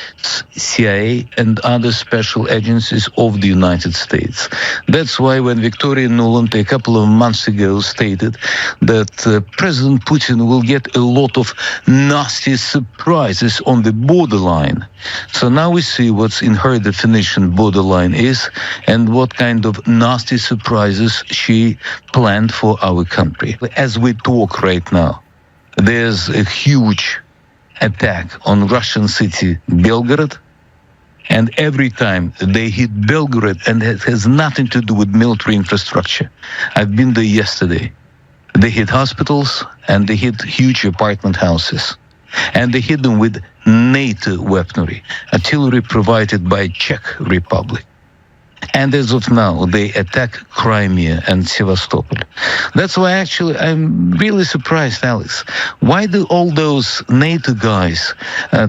CIA and other special agencies of the United States. That's why when Victoria Nuland a couple of months ago stated that President Putin will get a lot of nasty surprises on the borderline. So now we see what's in her definition borderline is and what kind of nasty surprises she planned for our country. As we talk right now, there's a huge attack on Russian city Belgorod, and every time they hit Belgorod, and it has nothing to do with military infrastructure. I've been there yesterday. They hit hospitals and they hit huge apartment houses. And they hit them with NATO weaponry, artillery provided by Czech Republic. And as of now, they attack Crimea and Sevastopol. That's why actually I'm really surprised, Alex. Why do all those NATO guys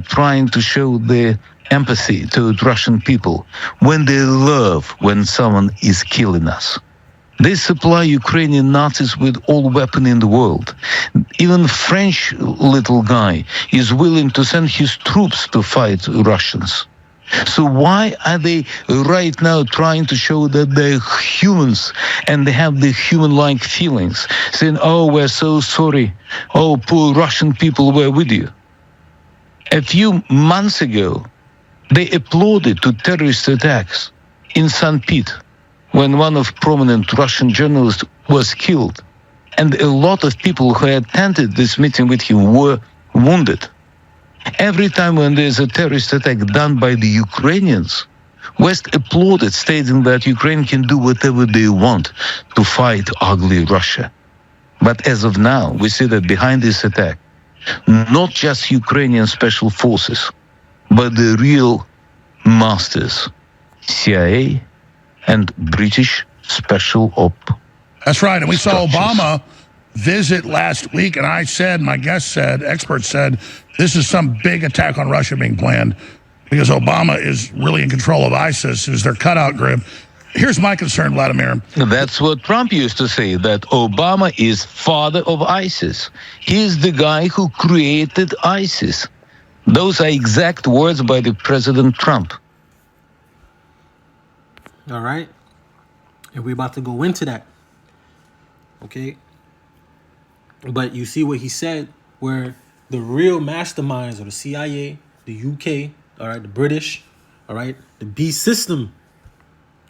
trying to show their empathy to Russian people when they love when someone is killing us? They supply Ukrainian Nazis with all weapons in the world. Even French little guy is willing to send his troops to fight Russians. So why are they right now trying to show that they're humans and they have the human-like feelings, saying, oh, we're so sorry, oh, poor Russian people were with you? A few months ago, they applauded to terrorist attacks in St. Pete when one of prominent Russian journalists was killed, and a lot of people who attended this meeting with him were wounded. Every time when there's a terrorist attack done by the Ukrainians, West applauded, stating that Ukraine can do whatever they want to fight ugly Russia. But as of now, we see that behind this attack, not just Ukrainian special forces, but the real masters, CIA and British special op. That's right. And we saw structures. Obama visit last week, and I said, my guest said, experts said, this is some big attack on Russia being planned because Obama is really in control of ISIS, who's their cutout grip. Here's my concern, Vladimir. That's what Trump used to say, that Obama is father of ISIS. He's the guy who created ISIS. Those are exact words by the President Trump. All right. And we're about to go into that. Okay. But you see what he said, where the real masterminds are the CIA, the UK, all right, the British, all right, the B system,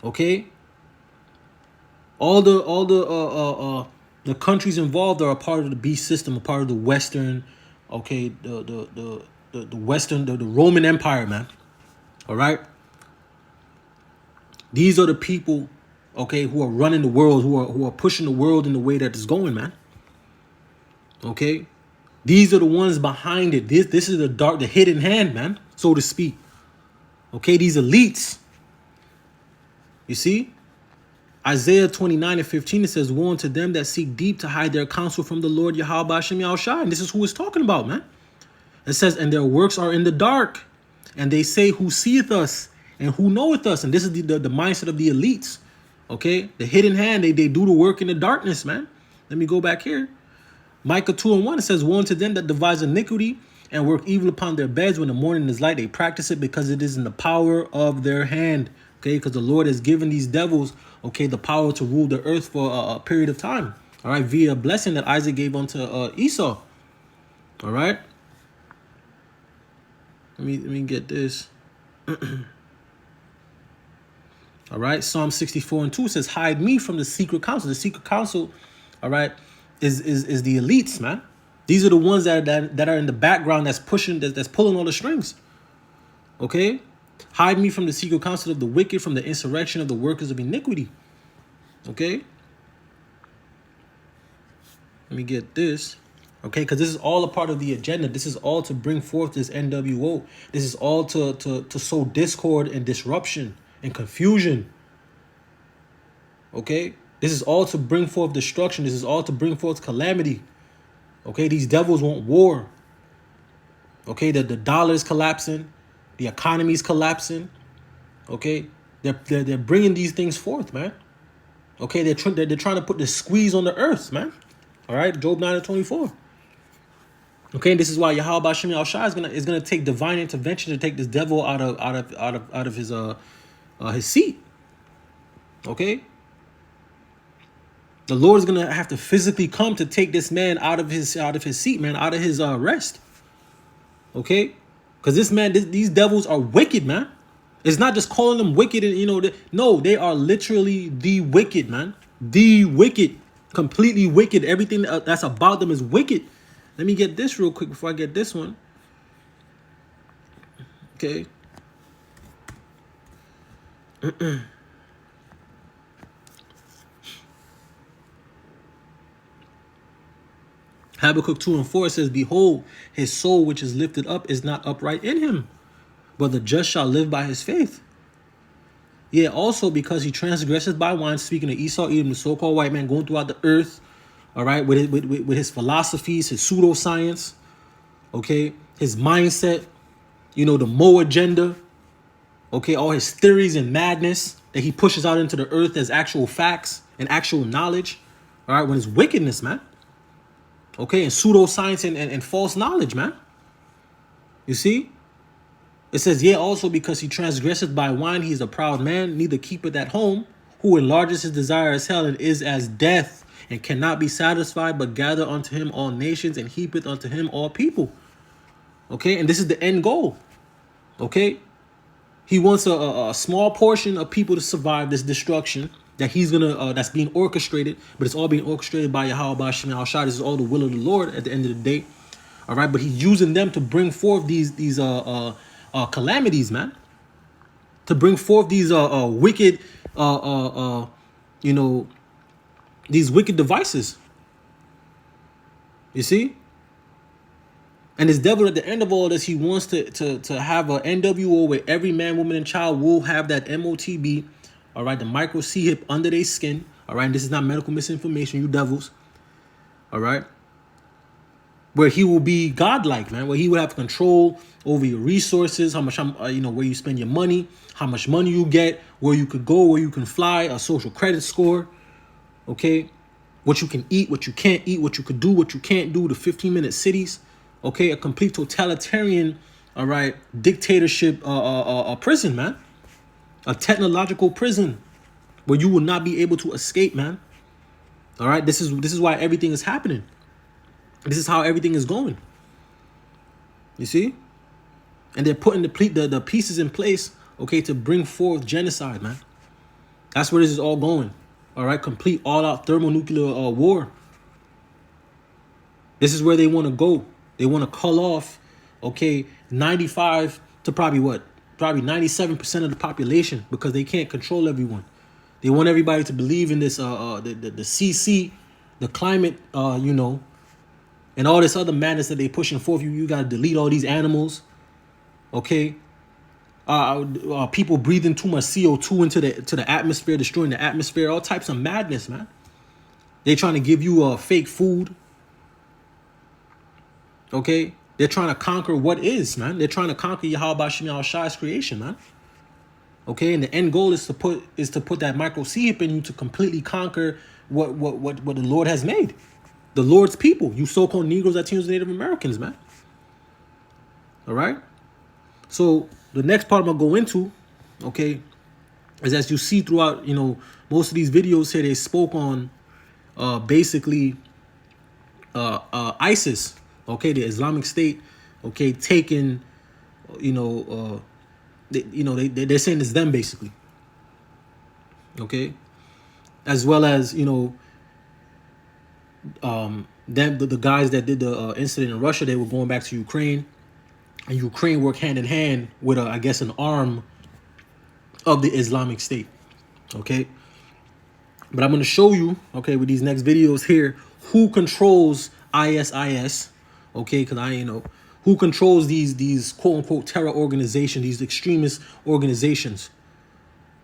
okay. All the countries involved are a part of the B system, a part of the Western, okay, the Western, the Roman Empire, man. All right. These are the people, okay, who are running the world, who are pushing the world in the way that it's going, man. Okay. These are the ones behind it. This is the hidden hand, man, so to speak. Okay, these elites. You see? Isaiah 29 and 15, it says, woe unto them that seek deep to hide their counsel from the Lord Yahweh Hashem Yahushua. And this is who it's talking about, man. It says, and their works are in the dark. And they say, who seeth us and who knoweth us? And this is the mindset of the elites. Okay, the hidden hand, they do the work in the darkness, man. Let me go back here. Micah 2 and 1, it says, woe unto them that devise iniquity and work evil upon their beds when the morning is light. They practice it because it is in the power of their hand. Okay, because the Lord has given these devils, okay, the power to rule the earth for a period of time. All right, via a blessing that Isaac gave unto Esau. All right. Let me get this. All right, Psalm 64 and 2 says, hide me from the secret council. The secret council, all right, is the elites, man. These are the ones that are in the background that's pushing, that's pulling all the strings. Okay? Hide me from the secret counsel of the wicked, from the insurrection of the workers of iniquity. Okay? Let me get this. Okay, because this is all a part of the agenda. This is all to bring forth this NWO. This is all to sow discord and disruption and confusion. Okay? This is all to bring forth destruction. This is all to bring forth calamity. Okay, these devils want war. Okay, the dollar is collapsing, the economy is collapsing. Okay, they're bringing these things forth, man. Okay, they're trying to put the squeeze on the earth, man. All right, Job 9:24. Okay, and this is why Yahweh Shem Shai is gonna take divine intervention to take this devil out of his seat. Okay, the Lord is gonna have to physically come to take this man out of his seat, man, out of his rest. Okay, because these devils are wicked, man. It's not just calling them wicked, and no, they are literally the wicked, man. The wicked, completely wicked. Everything that's about them is wicked. Let me get this real quick before I get this one. Okay. Habakkuk 2:4 says, behold, his soul which is lifted up is not upright in him, but the just shall live by his faith. Yeah, also because he transgresses by wine, speaking of Esau, Edom, the so-called white man going throughout the earth, all right, with his philosophies, his pseudoscience, okay, his mindset, the Mo agenda, okay, all his theories and madness that he pushes out into the earth as actual facts and actual knowledge, all right, when it's wickedness, man, okay, and pseudoscience and false knowledge, man. You see? It says, yeah, also because he transgresseth by wine, he is a proud man, neither keepeth at home, who enlarges his desire as hell, and is as death, and cannot be satisfied, but gather unto him all nations, and heapeth unto him all people. Okay, and this is the end goal. Okay, he wants a small portion of people to survive this destruction that he's gonna that's being orchestrated, but it's all being orchestrated by Yahweh Shem Shai. This is all the will of the Lord at the end of the day. All right, but he's using them to bring forth these calamities, man. To bring forth these wicked these wicked devices. You see? And this devil at the end of all this, he wants to have an NWO where every man, woman, and child will have that MOTB, all right, the micro C-hip under their skin, all right, and this is not medical misinformation, you devils, all right, where he will be godlike, man, where he will have control over your resources, how much, where you spend your money, how much money you get, where you could go, where you can fly, a social credit score, okay, what you can eat, what you can't eat, what you could do, what you can't do, the 15-minute cities, okay, a complete totalitarian, all right, dictatorship, prison, man, a technological prison where you will not be able to escape, man. All right, this is why everything is happening. This is how everything is going. You see, and they're putting the pieces in place, okay, to bring forth genocide, man. That's where this is all going. All right, complete all-out thermonuclear war. This is where they want to go. They want to cull off, okay, 95 to probably 97% of the population, because they can't control everyone. They want everybody to believe in this, the CC, the climate, and all this other madness that they pushing forth. You got to delete all these animals, okay? People breathing too much CO2 into the atmosphere, destroying the atmosphere, all types of madness, man. They trying to give you fake food. Okay, they're trying to conquer what is, man. They're trying to conquer Yahweh Shem Shai's creation, man. Okay, and the end goal is to put that micro C-hip in you to completely conquer what the Lord has made, the Lord's people, you so-called Negroes, Latinos, and Native Americans, man. All right. So the next part I'm gonna go into, okay, is as you see throughout, most of these videos here, they spoke on basically ISIS. Okay, the Islamic State, okay, taking, they're saying it's them basically. Okay, as well as the guys that did the incident in Russia, they were going back to Ukraine, and Ukraine worked hand in hand with I guess an arm of the Islamic State. Okay, but I'm going to show you, okay, with these next videos here, who controls ISIS. Okay, because who controls these quote unquote terror organizations, these extremist organizations.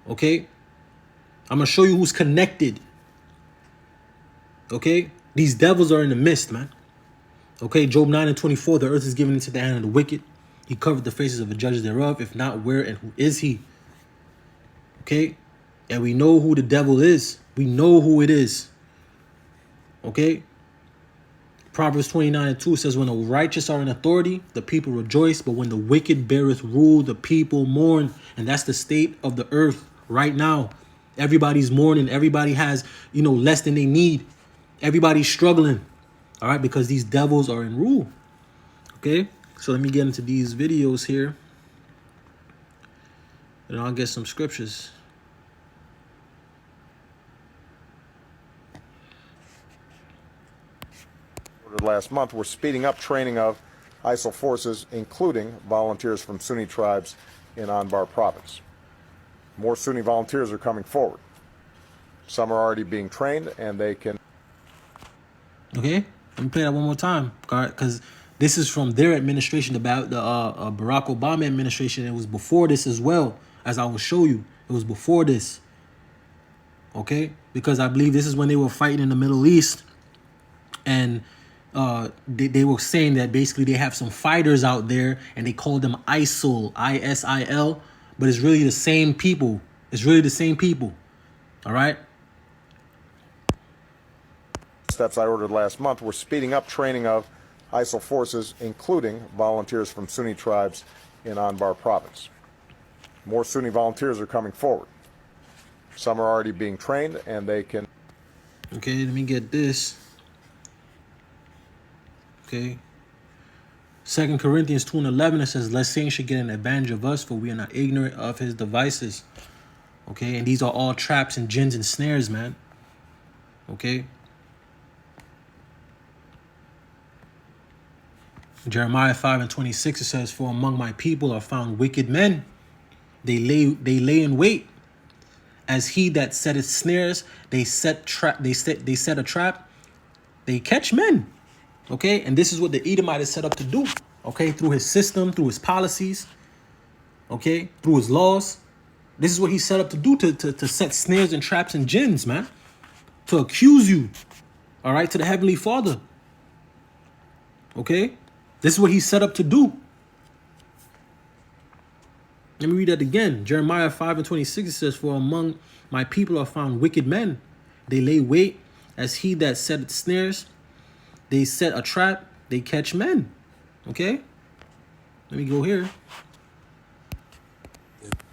Okay, I'm gonna show you who's connected Okay? These devils are in the midst, man. Okay, Job 9:24, the earth is given into the hand of the wicked. He covered the faces of the judges thereof. If not, where and who is he? Okay? And we know who the devil is. We know who it is. Okay? Proverbs 29:2 says, when the righteous are in authority, the people rejoice. But when the wicked beareth rule, the people mourn. And that's the state of the earth right now. Everybody's mourning. Everybody has, less than they need. Everybody's struggling. All right, because these devils are in rule. Okay, so let me get into these videos here, and I'll get some scriptures. Last month, we're speeding up training of ISIL forces, including volunteers from Sunni tribes in Anbar province. More Sunni volunteers are coming forward. Some are already being trained, and they can... Okay, let me play that one more time, because this is from their administration, about the Barack Obama administration. It was before this as well, as I will show you. It was before this. Okay, because I believe this is when they were fighting in the Middle East, and they were saying that basically they have some fighters out there, and they called them ISIL, ISIL, but it's really the same people. It's really the same people. All right. Steps I ordered last month, we're speeding up training of ISIL forces, including volunteers from Sunni tribes in Anbar province. More Sunni volunteers are coming forward. Some are already being trained, and they can... Okay, let me get this. Okay. 2 Corinthians 2:11, it says, lest Satan should get an advantage of us, for we are not ignorant of his devices. Okay, and these are all traps and gins and snares, man. Okay. Jeremiah 5:26, it says, for among my people are found wicked men. They lay in wait. As he that setteth snares, they set a trap, they catch men. Okay, and this is what the Edomite is set up to do. Okay, through his system, through his policies, okay, through his laws. This is what he's set up to do, to set snares and traps and gins, man. To accuse you, all right, to the Heavenly Father. Okay, this is what he's set up to do. Let me read that again. Jeremiah 5:26, it says, for among my people are found wicked men. They lay wait, as he that setteth snares. They set a trap, they catch men. Okay? Let me go here.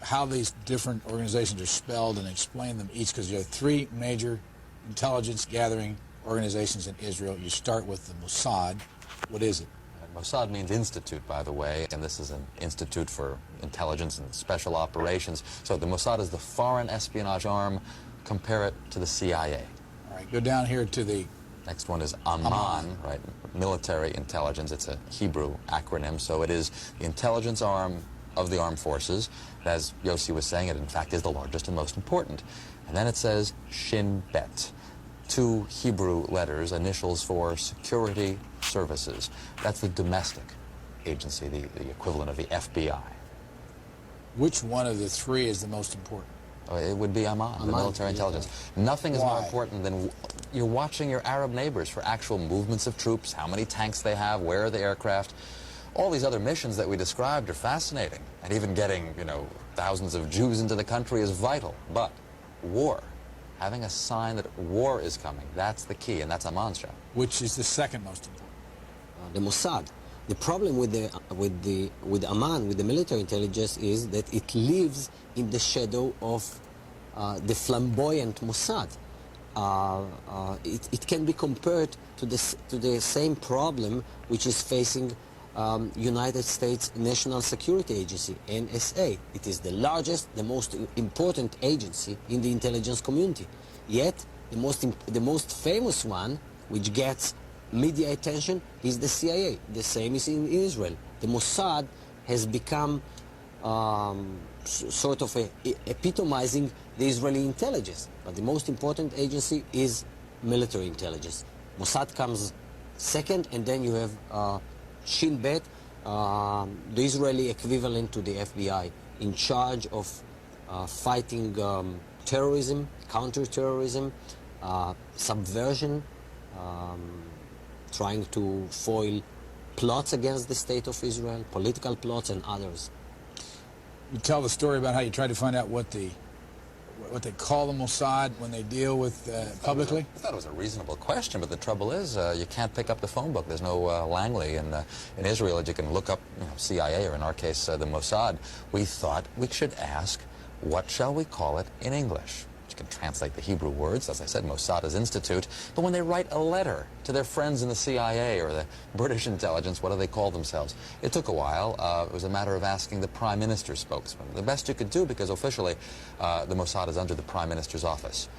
How these different organizations are spelled and explain them each, because you have three major intelligence gathering organizations in Israel. You start with the Mossad. What is it? Mossad means institute, by the way, and this is an institute for intelligence and special operations. So the Mossad is the foreign espionage arm. Compare it to the CIA. All right, go down here to the... Next one is Aman, right? Military intelligence. It's a Hebrew acronym, so it is the intelligence arm of the armed forces. As Yossi was saying, it in fact is the largest and most important. And then it says Shin Bet, two Hebrew letters, initials for security services. That's the domestic agency, the equivalent of the FBI. Which one of the three is the most important? It would be Aman, the military intelligence. Nothing is more important than you're watching your Arab neighbors for actual movements of troops, how many tanks they have, where are the aircraft. All these other missions that we described are fascinating. And even getting, thousands of Jews into the country is vital. But war, having a sign that war is coming, that's the key, and that's Aman's job. Which is the second most important? The Mossad. The problem with Aman, with the military intelligence, is that it lives in the shadow of the flamboyant Mossad. It can be compared to the same problem which is facing United States National Security Agency, NSA. It is the largest, the most important agency in the intelligence community. Yet, the most famous one, which gets media attention, is the CIA. The same is in Israel. The Mossad has become sort of epitomizing the Israeli intelligence. But the most important agency is military intelligence. Mossad comes second, and then you have Shin Bet, the Israeli equivalent to the FBI, in charge of fighting terrorism, counter-terrorism, subversion, trying to foil plots against the state of Israel, political plots and others. You tell the story about how you tried to find out what they call the Mossad when they deal with publicly? I thought it was a reasonable question, but the trouble is you can't pick up the phone book. There's no Langley in Israel that you can look up, CIA, or in our case, the Mossad. We thought we should ask, what shall we call it in English? You can translate the Hebrew words, as I said, Mossad is institute, but when they write a letter to their friends in the CIA or the British intelligence, what do they call themselves? It took a while. It was a matter of asking the Prime Minister's spokesman. The best you could do, because officially the Mossad is under the Prime Minister's office.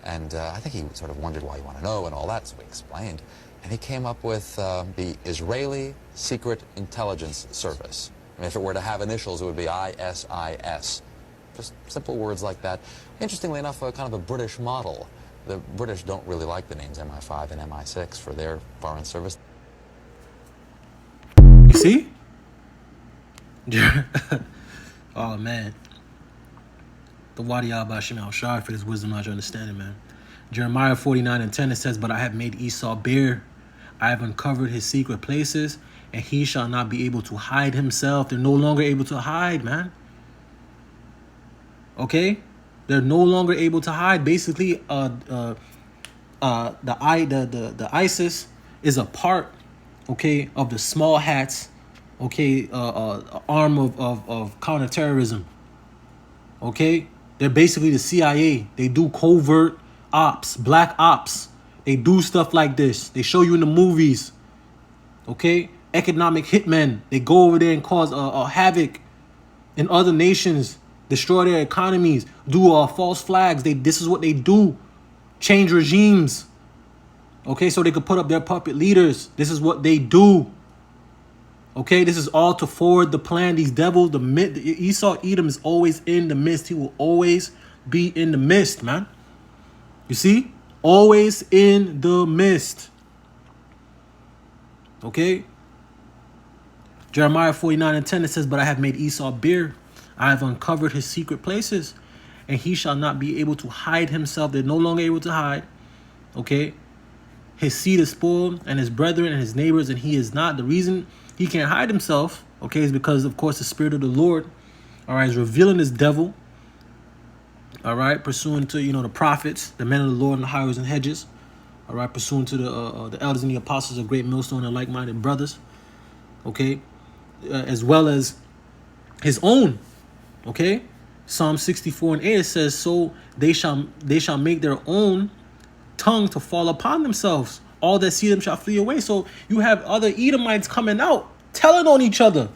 And I think he sort of wondered why you want to know and all that, so we explained. And he came up with the Israeli Secret Intelligence Service. I mean, if it were to have initials, it would be ISIS. Just simple words like that. Interestingly enough, kind of a British model. The British don't really like the names MI5 and MI6 for their foreign service. You see? Oh, man. The Wadi Abba Shem al-Shai for this wisdom, knowledge, understanding, man. Jeremiah 49:10, it says, but I have made Esau bare. I have uncovered his secret places, and he shall not be able to hide himself. They're no longer able to hide, man. Okay, they're no longer able to hide. Basically, the ISIS is a part, okay, of the small hats, okay, arm of counterterrorism. Okay, they're basically the CIA. They do covert ops, black ops. They do stuff like this. They show you in the movies. Okay, economic hitmen. They go over there and cause havoc in other nations. Destroy their economies, do false flags. This is what they do. Change regimes. Okay, so they could put up their puppet leaders. This is what they do. Okay, this is all to forward the plan. These devils, Esau Edom is always in the midst. He will always be in the midst, man. You see? Always in the midst. Okay? Jeremiah 49:10, it says, but I have made Esau bare. I have uncovered his secret places, and he shall not be able to hide himself. They're no longer able to hide. Okay? His seed is spoiled, and his brethren and his neighbors, and he is not. The reason he can't hide himself, okay, is because, of course, the Spirit of the Lord, all right, is revealing this devil, all right, pursuant to, the prophets, the men of the Lord, and the highways and hedges, all right, pursuant to the elders and the apostles of great millstone and like-minded brothers, okay, as well as his own. Okay, Psalm 64:8, it says, so they shall make their own tongue to fall upon themselves. All that see them shall flee away. So you have other Edomites coming out, telling on each other.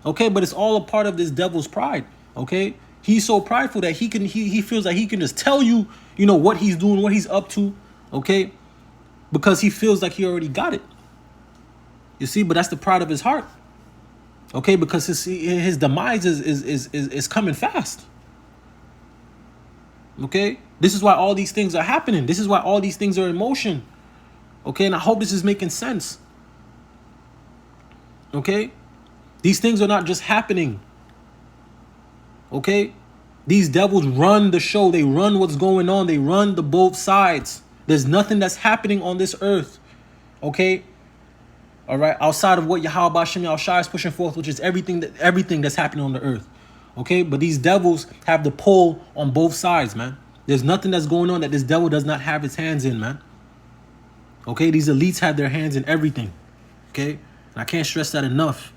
Okay, but it's all a part of this devil's pride. Okay, he's so prideful that he feels like he can just tell you, what he's doing, what he's up to. Okay, because he feels like he already got it. You see, but that's the pride of his heart. Okay, because his demise is coming fast. Okay, this is why all these things are happening. This is why all these things are in motion. Okay, and I hope this is making sense. Okay, these things are not just happening. Okay, these devils run the show. They run what's going on. They run the both sides. There's nothing that's happening on this earth. Okay. All right, outside of what Yahweh Shem Yahshai is pushing forth, which is everything that's happening on the earth. Okay, but these devils have the pull on both sides, man. There's nothing that's going on that this devil does not have his hands in, man. Okay, these elites have their hands in everything. Okay, and I can't stress that enough.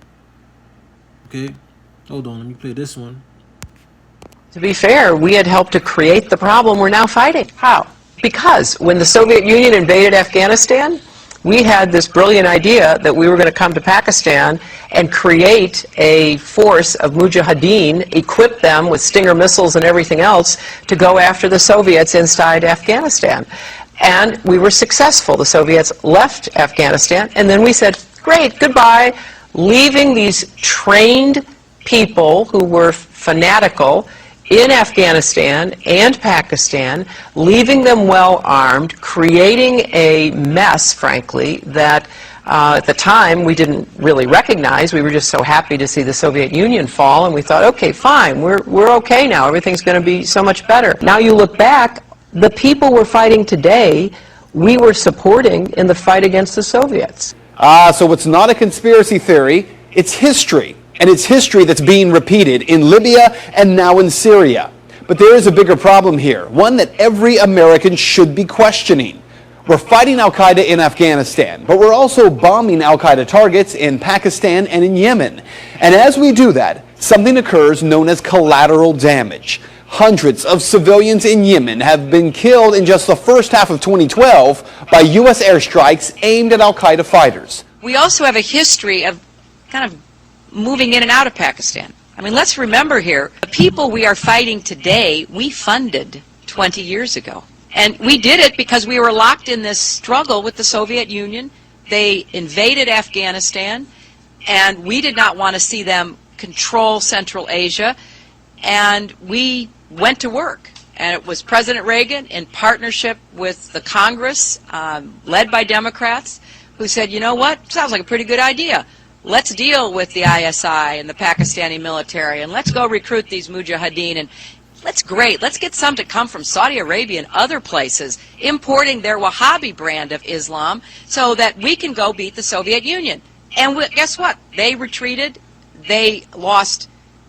Okay, hold on, let me play this one. To be fair, we had helped to create the problem we're now fighting. How? Because when the Soviet Union invaded Afghanistan, we had this brilliant idea that we were going to come to Pakistan and create a force of mujahideen, equip them with Stinger missiles and everything else to go after the Soviets inside Afghanistan. And we were successful. The Soviets left Afghanistan, and then we said, great, goodbye, leaving these trained people who were fanatical in Afghanistan and Pakistan, leaving them well armed, creating a mess, frankly, that at the time we didn't really recognize. We were just so happy to see the Soviet Union fall, and we thought, okay, fine, we're okay now. Everything's going to be so much better. Now you look back, the people we're fighting today we were supporting in the fight against the Soviets. So it's not a conspiracy theory, it's history. And it's history that's being repeated in Libya and now in Syria. But there is a bigger problem here, one that every American should be questioning. We're fighting al-Qaeda in Afghanistan, but we're also bombing al-Qaeda targets in Pakistan and in Yemen. And as we do that, something occurs known as collateral damage. Hundreds of civilians in Yemen have been killed in just the first half of 2012 by U.S. airstrikes aimed at al-Qaeda fighters. We also have a history of kind of moving in and out of Pakistan. I mean, let's remember here, the people we are fighting today, we funded 20 years ago. And we did it because we were locked in this struggle with the Soviet Union. They invaded Afghanistan, and we did not want to see them control Central Asia. And we went to work. And it was President Reagan in partnership with the Congress, led by Democrats, who said, you know what, sounds like a pretty good idea. Let's deal with the ISI and the Pakistani military, and let's go recruit these mujahideen, and let's get some to come from Saudi Arabia and other places, importing their Wahhabi brand of Islam so that we can go beat the Soviet Union. And guess what? They retreated, they lost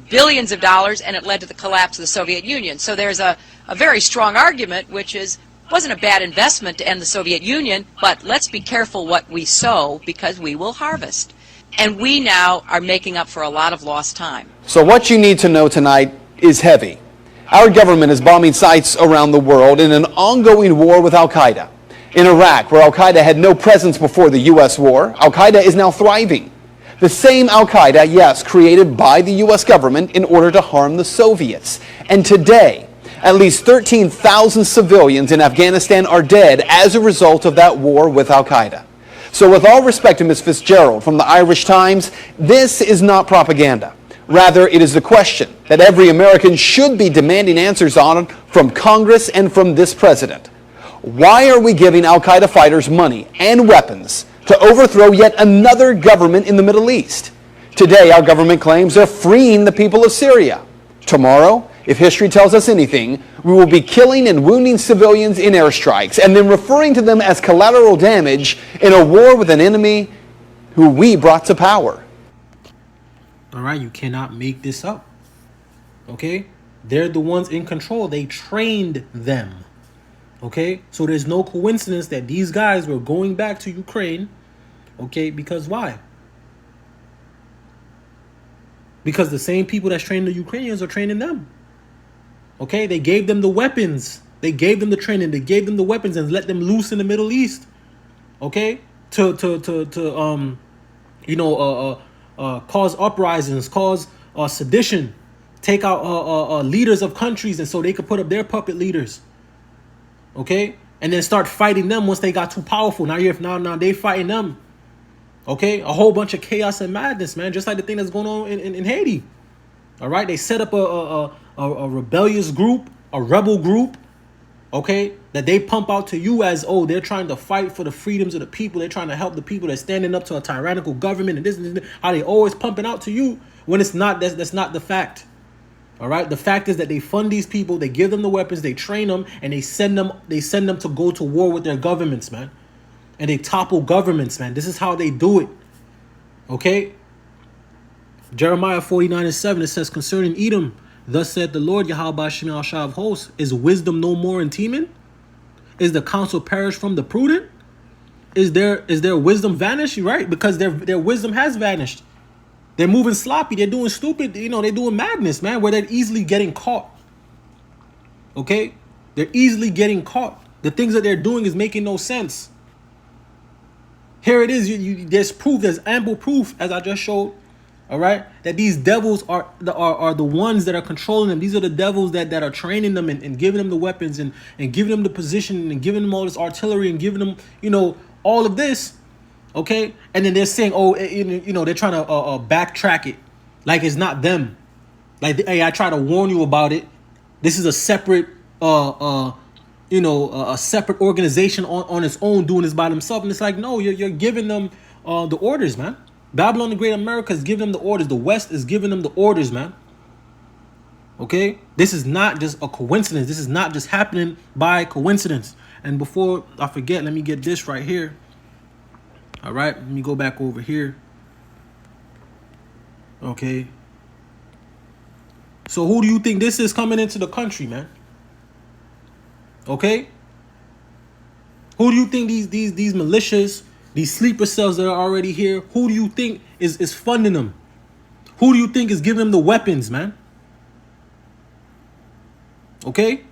billions of dollars, and it led to the collapse of the Soviet Union. So there's a very strong argument, which is, it wasn't a bad investment to end the Soviet Union, but let's be careful what we sow because we will harvest. And we now are making up for a lot of lost time. So what you need to know tonight is heavy. Our government is bombing sites around the world in an ongoing war with al-Qaeda. In Iraq, where al-Qaeda had no presence before the U.S. war, al-Qaeda is now thriving. The same al-Qaeda, yes, created by the U.S. government in order to harm the Soviets. And today, at least 13,000 civilians in Afghanistan are dead as a result of that war with al-Qaeda. So with all respect to Ms. Fitzgerald from the Irish Times, this is not propaganda. Rather, it is the question that every American should be demanding answers on from Congress and from this president. Why are we giving al-Qaeda fighters money and weapons to overthrow yet another government in the Middle East? Today, our government claims they're freeing the people of Syria. Tomorrow, if history tells us anything, we will be killing and wounding civilians in airstrikes and then referring to them as collateral damage in a war with an enemy who we brought to power. All right, you cannot make this up. Okay? They're the ones in control. They trained them. Okay? So there's no coincidence that these guys were going back to Ukraine. Okay? Because why? Because the same people that's training the Ukrainians are training them. Okay? They gave them the weapons. They gave them the training. They gave them the weapons and let them loose in the Middle East. Okay? Cause uprisings, cause sedition, take out leaders of countries, and so they could put up their puppet leaders. Okay? And then start fighting them once they got too powerful. Now they fighting them. Okay? A whole bunch of chaos and madness, man. Just like the thing that's going on in Haiti. All right? They set up a rebellious group, a rebel group, okay, that they pump out to you as, oh, they're trying to fight for the freedoms of the people. They're trying to help the people that's standing up to a tyrannical government and this and this. How they always pumping out to you when it's not, that's not the fact. All right. The fact is that they fund these people. They give them the weapons. They train them and they send them to go to war with their governments, man. And they topple governments, man. This is how they do it. Okay. Jeremiah 49:7, it says, concerning Edom, thus said the Lord Yahweh Shem Shah of hosts, is wisdom no more in Teman? Is the counsel perished from the prudent? Is their wisdom vanished? Right? Because their wisdom has vanished. They're moving sloppy. They're doing stupid. They're doing madness, man, where they're easily getting caught. Okay? They're easily getting caught. The things that they're doing is making no sense. Here it is. There's proof. There's ample proof, as I just showed. All right, that these devils are the ones that are controlling them. These are the devils that are training them and giving them the weapons and giving them the position and giving them all this artillery and giving them, all of this. Okay, and then they're saying, oh, they're trying to backtrack it, like it's not them. Like, hey, I try to warn you about it. This is a separate, a separate organization on its own doing this by themselves. And it's like, no, you're giving them the orders, man. Babylon the Great America is giving them the orders. The West is giving them the orders, man. Okay? This is not just a coincidence. This is not just happening by coincidence. And before I forget, let me get this right here. All right, let me go back over here. Okay. So who do you think this is coming into the country, man? Okay. Who do you think these militias, these sleeper cells that are already here, who do you think is funding them? Who do you think is giving them the weapons, man? Okay.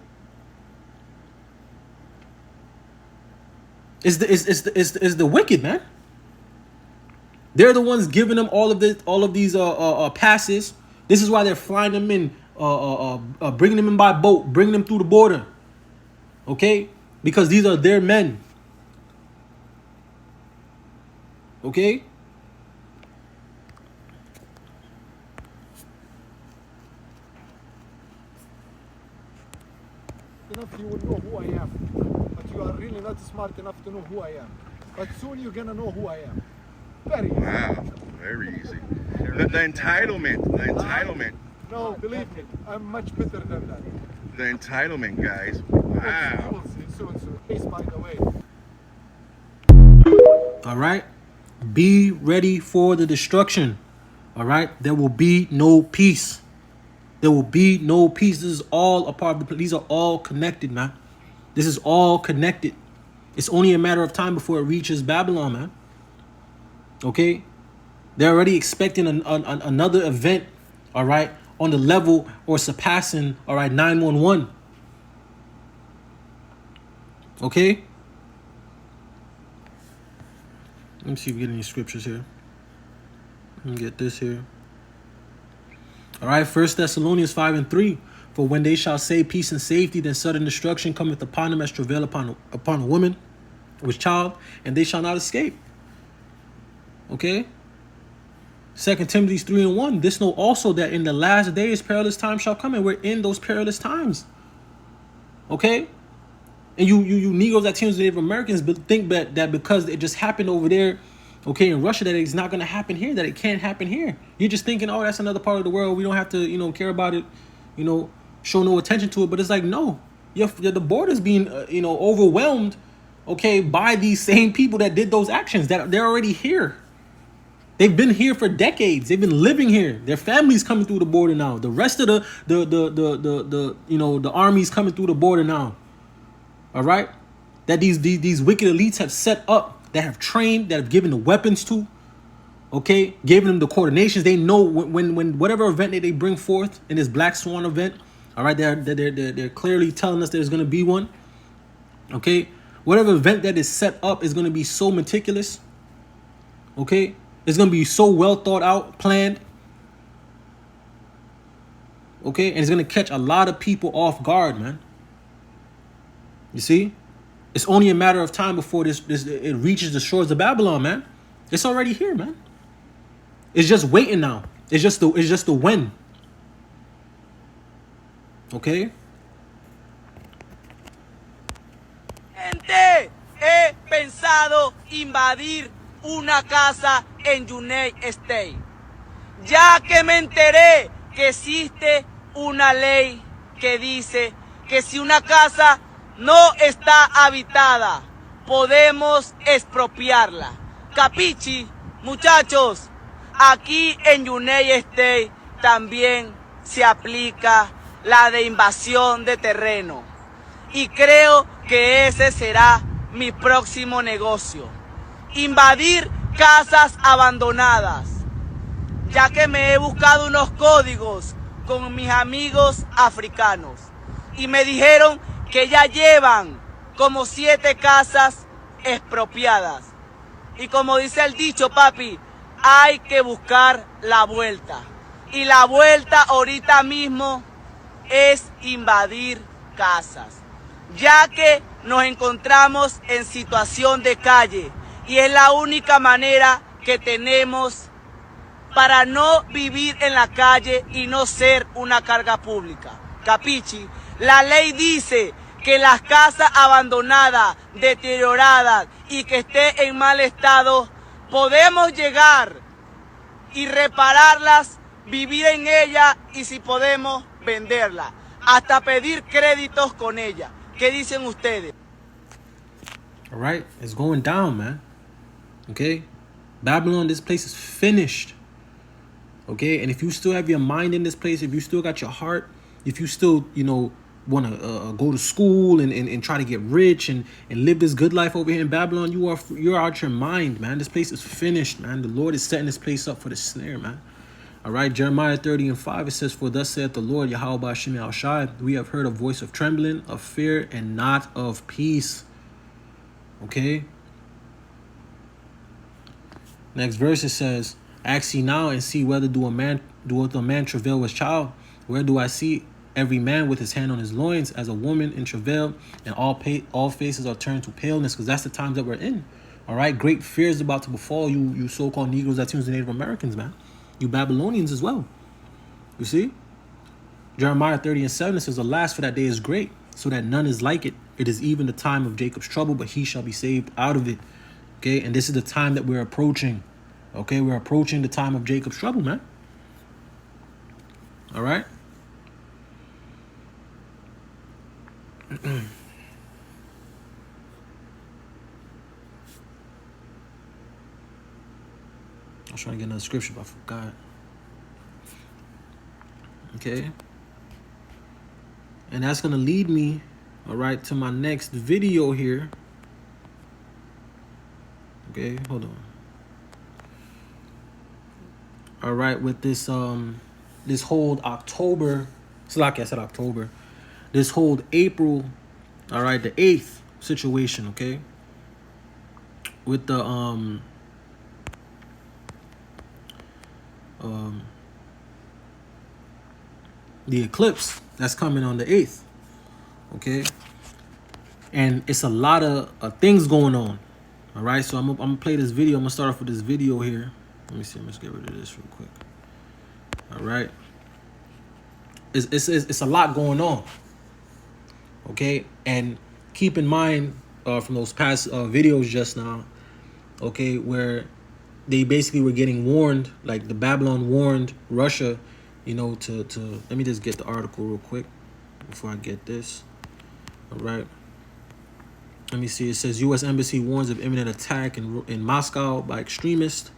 It's the wicked, man. They're the ones giving them all of these passes. This is why they're flying them in, bringing them in by boat, bringing them through the border. Okay, because these are their men. Okay. Enough, you will know who I am, but you are really not smart enough to know who I am. But soon you're gonna know who I am. Very easy. Wow, very easy. The entitlement. No, believe me, I'm much better than that. The entitlement, guys. Wow. Peace, by the way. All right. Be ready for the destruction. All right. There will be no peace. There will be no peace. This is all a part of the. These are all connected, man. This is all connected. It's only a matter of time before it reaches Babylon, man. Okay. They're already expecting another event. All right. On the level or surpassing. All right. 911. Okay. Let me see if we get any scriptures here. Let me get this here. All right, 1 Thessalonians 5:3. For when they shall say peace and safety, then sudden destruction cometh upon them as travail upon a woman with child, and they shall not escape. Okay. 2 Timothy 3:1. This know also that in the last days perilous times shall come, and we're in those perilous times. Okay. And you Negroes that teams Native Americans think that because it just happened over there, okay, in Russia, that it's not going to happen here, that it can't happen here. You're just thinking, oh, that's another part of the world. We don't have to, care about it, show no attention to it. But it's like, no, the border's being, overwhelmed, okay, by these same people that did those actions, that they're already here. They've been here for decades. They've been living here. Their families coming through the border now. The rest of the armies coming through the border now. All right, that these wicked elites have set up, that have trained, that have given the weapons to, okay, giving them the coordinations. They know when whatever event that they bring forth in this Black Swan event, all right, they're clearly telling us there's going to be one. Okay, whatever event that is set up is going to be so meticulous. Okay, it's going to be so well thought out, planned. Okay, and it's going to catch a lot of people off guard, man. You see, it's only a matter of time before it reaches the shores of Babylon, man. It's already here, man. It's just waiting now. It's just the when. Okay. Gente, he pensado invadir una casa en United States, ya que me enteré que existe una ley que dice que si una casa no está habitada, podemos expropiarla. Capichi, muchachos, aquí en United States también se aplica la de invasión de terreno. Y creo que ese será mi próximo negocio. Invadir casas abandonadas. Ya que me he buscado unos códigos con mis amigos africanos. Y me dijeron que ya llevan como 7 casas expropiadas. Y como dice el dicho, papi, hay que buscar la vuelta. Y la vuelta ahorita mismo es invadir casas. Ya que nos encontramos en situación de calle. Y es la única manera que tenemos para no vivir en la calle y no ser una carga pública. Capichi, la ley dice que las casas abandonadas, deterioradas y que esté en mal estado, podemos llegar y repararlas, vivir en ellas y si podemos venderlas, hasta pedir créditos con ellas. ¿Qué dicen ustedes? All right, it's going down, man. Okay, Babylon, this place is finished. Okay, and if you still have your mind in this place, if you still got your heart, if you still, want to go to school and try to get rich and live this good life over here in Babylon, you're out your mind, man. This place is finished, man. The Lord is setting this place up for the snare, man. All right, Jeremiah 30:5, it says, "For thus saith the Lord, Yahweh Hashem Shai, we have heard a voice of trembling, of fear, and not of peace." Okay. Next verse, it says, "Ask ye now and see whether doeth a man travail with child? Where do I see every man with his hand on his loins, as a woman in travail, and all faces are turned to paleness?" Because that's the times that we're in. All right, great fear is about to befall you so-called Negroes, Latinos, and Native Americans, man. You Babylonians as well. You see? Jeremiah 30:7, it says, "Alas, for that day is great, so that none is like it. It is even the time of Jacob's trouble, but he shall be saved out of it." Okay, and this is the time that we're approaching. Okay, we're approaching the time of Jacob's trouble, man. All right. I was trying to get another scripture, but I forgot. Okay. And that's going to lead me, all right, to my next video here. Okay, hold on. All right, with this this whole October, it's like I said October, this whole April, all right, the 8th situation, okay, with the eclipse that's coming on the 8th, okay, and it's a lot of things going on. All right, so I'm gonna play this video. I'm gonna start off with this video here. Let me see. Let's get rid of this real quick. All right, it's a lot going on. Okay, and keep in mind from those past videos just now, okay, where they basically were getting warned, like the Babylon warned Russia, to let me just get the article real quick before I get this. All right. Let me see. It says U.S. Embassy warns of imminent attack in Moscow by extremists.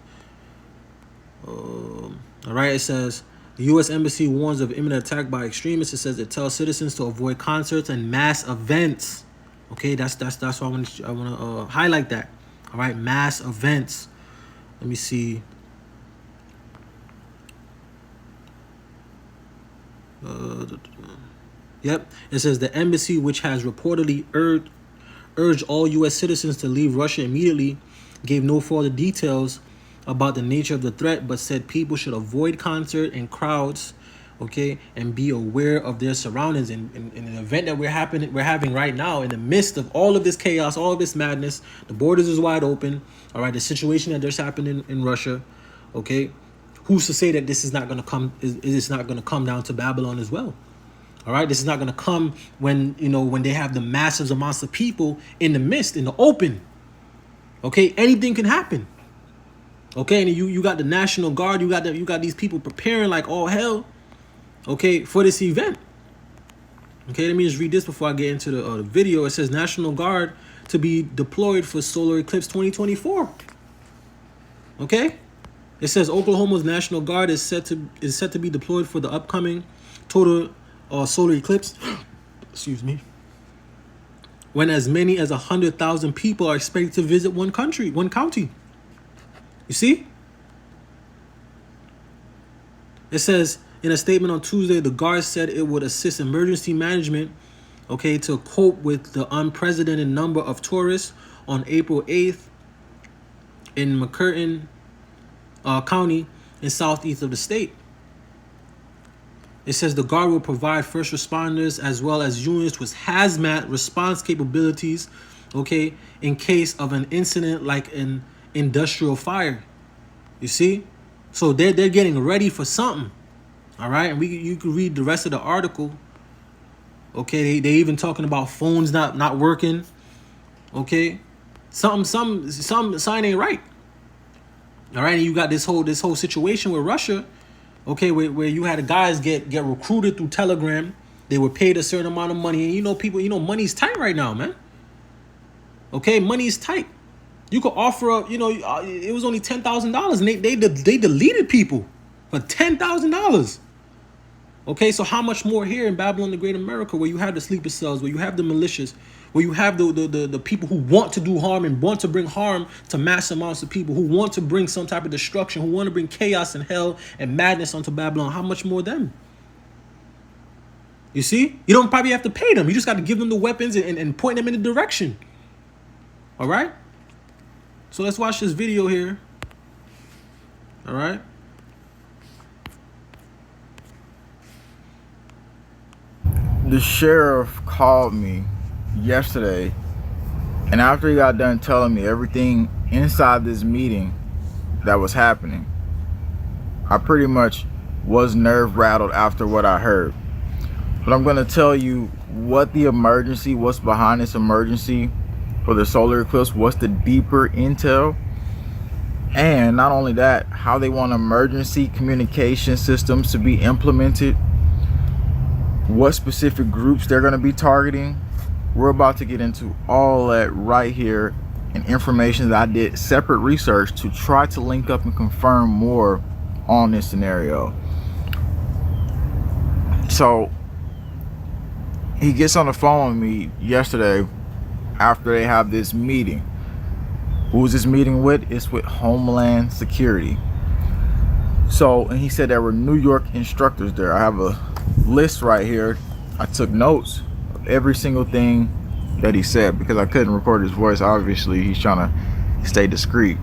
All right. It says the U.S. Embassy warns of imminent attack by extremists. It says it tells citizens to avoid concerts and mass events. Okay, that's why I want to highlight that. All right, mass events. Let me see. Yep. It says the embassy, which has reportedly urged all U.S. citizens to leave Russia immediately, gave no further details about the nature of the threat, but said people should avoid concert and crowds, okay, and be aware of their surroundings. In an event that we're having right now, in the midst of all of this chaos, all of this madness, the borders is wide open. All right, the situation that there's happening in Russia, okay, who's to say that this is not going to come? Is not going to come down to Babylon as well? All right, this is not going to come when they have the massive amounts of people in the midst, in the open. Okay, anything can happen. Okay, and you got the National Guard, you got these people preparing like all hell. Okay, for this event. Okay, let me just read this before I get into the video. It says National Guard to be deployed for solar eclipse 2024. Okay, it says Oklahoma's National Guard is set to be deployed for the upcoming total solar eclipse. Excuse me. When as many as 100,000 people are expected to visit one county. You see? It says in a statement on Tuesday, the Guard said it would assist emergency management, okay, to cope with the unprecedented number of tourists on April 8th in McCurtain County in southeast of the state. It says the Guard will provide first responders as well as units with hazmat response capabilities, okay, in case of an incident like an industrial fire. You see? So they're getting ready for something. All right, and you can read the rest of the article. Okay, they even talking about phones not working. Okay, some sign ain't right. All right, and you got this whole situation with Russia. Okay, where you had guys get recruited through Telegram. They were paid a certain amount of money, and people, money's tight right now, man. Okay, money is tight. You could offer up, it was only $10,000, and they deleted people for $10,000. Okay, so how much more here in Babylon the Great America, where you have the sleeper cells, where you have the malicious, where you have the people who want to do harm and want to bring harm to mass amounts of people, who want to bring some type of destruction, who want to bring chaos and hell and madness onto Babylon. How much more them? You see? You don't probably have to pay them. You just got to give them the weapons and point them in the direction. All right? So let's watch this video here. All right? The sheriff called me yesterday, and after he got done telling me everything inside this meeting that was happening, I pretty much was nerve rattled after what I heard. But I'm going to tell you what the emergency, what's behind this emergency for the solar eclipse, what's the deeper intel, and not only that, how they want emergency communication systems to be implemented, what specific groups they're going to be targeting. We're about to get into all that right here, and information that I did separate research to try to link up and confirm more on this scenario. So he gets on the phone with me yesterday after they have this meeting. Who's this meeting with? It's with Homeland Security. So, and he said there were New York instructors there. I have a list right here. I took notes of every single thing that he said because I couldn't record his voice. Obviously, he's trying to stay discreet.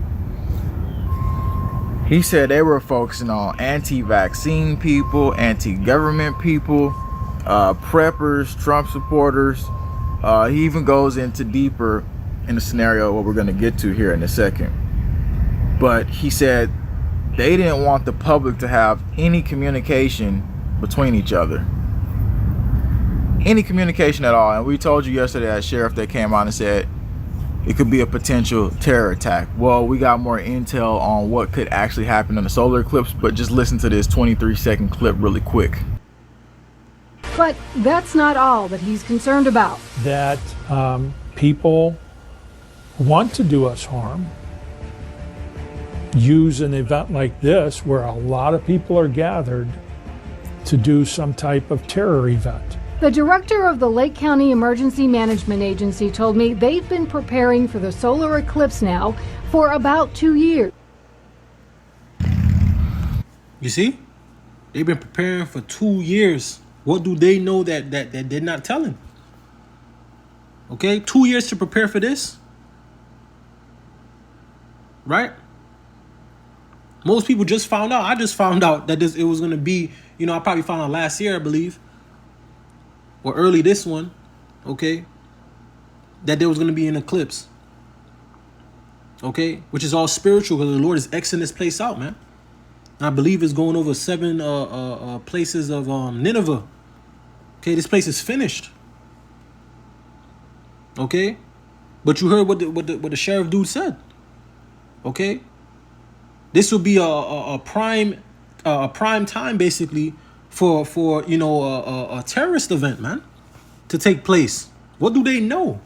He said they were focusing on anti-vaccine people, anti-government people, preppers, Trump supporters. He even goes into deeper in the scenario what we're going to get to here in a second. But he said they didn't want the public to have any communication between each other. Any communication at all. And we told you yesterday that sheriff that came out and said it could be a potential terror attack. Well, we got more intel on what could actually happen in the solar eclipse, but just listen to this 23-second clip really quick. But that's not all that he's concerned about. That people want to do us harm, use an event like this where a lot of people are gathered to do some type of terror event. The director of the Lake County Emergency Management Agency told me they've been preparing for the solar eclipse now for about 2 years. You see? They've been preparing for 2 years. What do they know that they're not telling? Okay, 2 years to prepare for this. Right? Most people just found out. I just found out that it was going to be, I probably found out last year, I believe. Or early this one, okay, that there was going to be an eclipse, okay, which is all spiritual because the Lord is Xing this place out, man. And I believe it's going over 7 places of Nineveh. Okay, this place is finished. Okay, but you heard what the sheriff dude said. Okay, this will be a prime time basically for a terrorist event, man, to take place. What do they know?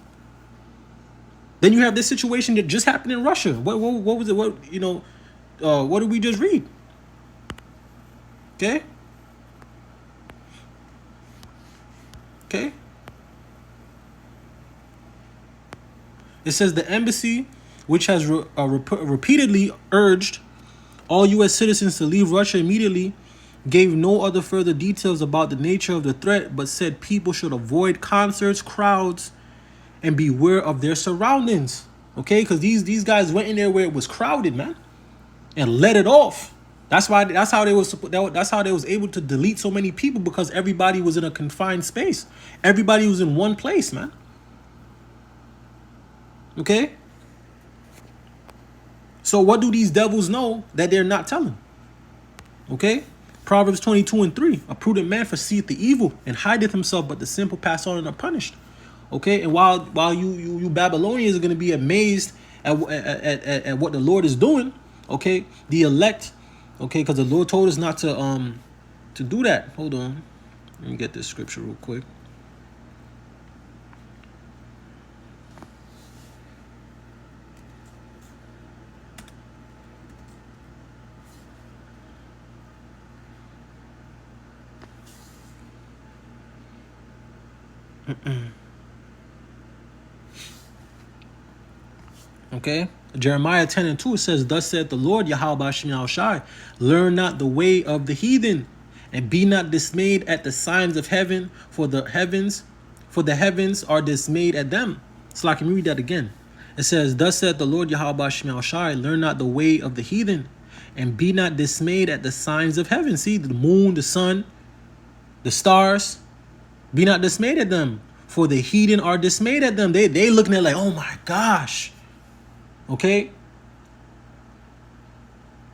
Then you have this situation that just happened in Russia. What was it? What did we just read? Okay. It says the embassy, which has repeatedly urged all U.S. citizens to leave Russia immediately, gave no other further details about the nature of the threat, but said people should avoid concerts, crowds, and beware of their surroundings. Okay, because these guys went in there where it was crowded, man, and let it off. That's how they was able to delete so many people, because everybody was in a confined space. Everybody was in one place, man. Okay. So what do these devils know that they're not telling? Okay. Proverbs 22:3. A prudent man foreseeth the evil and hideth himself, but the simple pass on and are punished. Okay. And while you Babylonians are going to be amazed at what the Lord is doing, okay, the elect, okay, because the Lord told us not to do that. Hold on. Let me get this scripture real quick. Okay, Jeremiah 10:2, it says, "Thus saith the Lord Yahweh Shem Shai, learn not the way of the heathen, and be not dismayed at the signs of heaven, for the heavens are dismayed at them." So I can read that again. It says, "Thus saith the Lord Yahweh Shem Shai, learn not the way of the heathen, and be not dismayed at the signs of heaven." See, the moon, the sun, the stars, be not dismayed at them, for the heathen are dismayed at them. They looking at like, oh my gosh. Okay,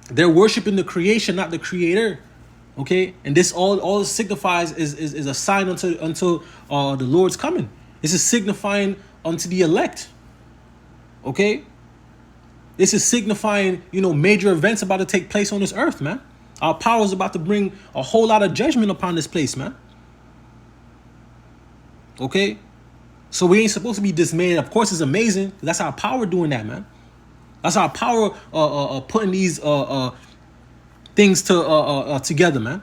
they're worshiping the creation, not the creator. Okay, and this all it signifies is a sign until the Lord's coming. This is signifying unto the elect. Okay, this is signifying, you know, major events about to take place on this earth, man. Our power is about to bring a whole lot of judgment upon this place, man. Okay, so we ain't supposed to be dismayed. Of course, it's amazing. That's our power doing that, man. That's our power putting these things together, man.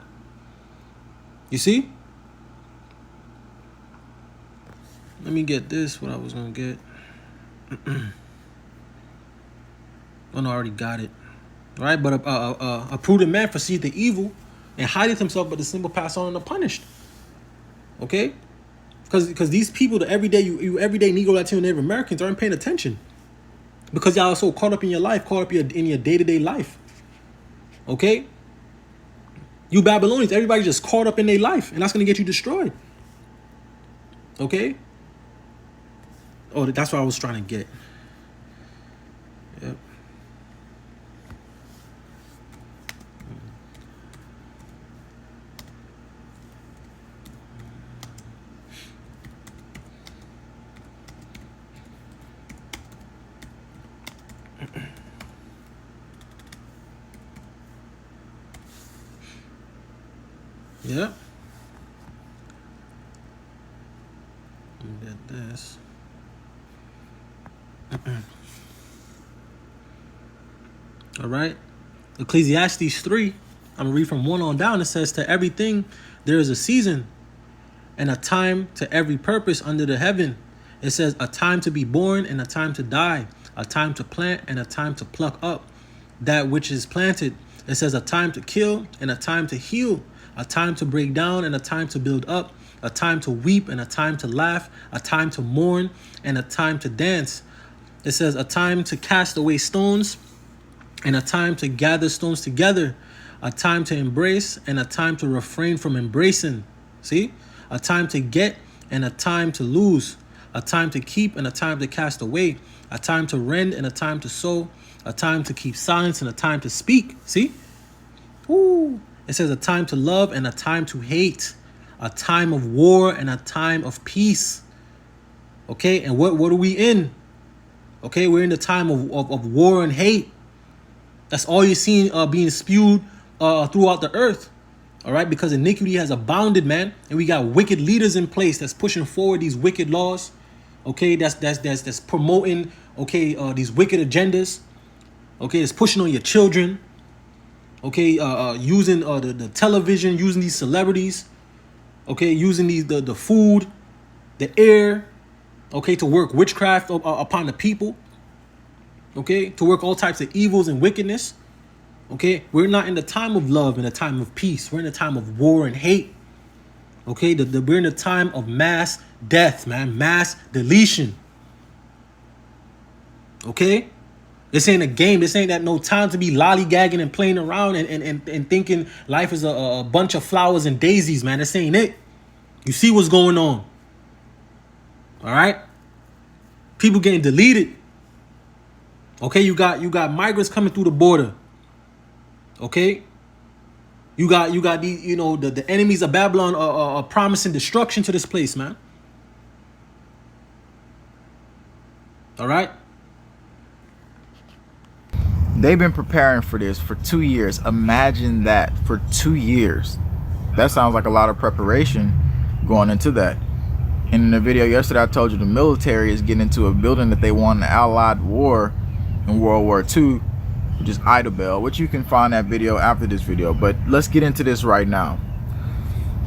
You see? Let me get this, what I was going to get. Oh, no, I already got it. All right, but a prudent man foresees the evil and hideth himself, but the simple pass on unpunished. Okay? Because these people, the everyday Negro, Latino, Native Americans aren't paying attention. Because y'all are so caught up in your life, caught up in your day-to-day life. Okay? You Babylonians, everybody just caught up in their life, and that's going to get you destroyed. Okay? Oh, that's what I was trying to get. Yep. Yeah. Let me get this. All right. Ecclesiastes 3. I'm going to read from 1 on down. It says, "To everything there is a season, and a time to every purpose under the heaven." It says, "A time to be born and a time to die, a time to plant and a time to pluck up that which is planted." It says, "A time to kill and a time to heal, a time to break down and a time to build up, a time to weep and a time to laugh, a time to mourn and a time to dance." It says, "A time to cast away stones and a time to gather stones together, a time to embrace and a time to refrain from embracing." See? "A time to get and a time to lose, a time to keep and a time to cast away, a time to rend and a time to sow, a time to keep silence and a time to speak." See? Ooh. It says, "A time to love and a time to hate, a time of war and a time of peace." Okay, and what are we in? Okay, we're in the time of war and hate. That's all you're seeing being spewed throughout the earth. All right, because iniquity has abounded, man, and we got wicked leaders in place that's pushing forward these wicked laws. Okay, that's promoting these wicked agendas. Okay, that's pushing on your children. Okay, using the television, using these celebrities. Okay, using the food, the air. Okay, to work witchcraft upon the people. Okay, to work all types of evils and wickedness. Okay, we're not in the time of love and the time of peace. We're in the time of war and hate. Okay, we're in the time of mass death, man, mass deletion. Okay, this ain't a game. This ain't that no time to be lollygagging and playing around and thinking life is a bunch of flowers and daisies, man. This ain't it. You see what's going on. All right, people getting deleted. Okay, you got migrants coming through the border. Okay, you got these, the enemies of Babylon are promising destruction to this place, man. All right. They've been preparing for this for 2 years. Imagine that, for 2 years. That sounds like a lot of preparation going into that. And in the video yesterday, I told you the military is getting into a building that they won an Allied war in World War II, which is Idabel, which you can find that video after this video. But let's get into this right now.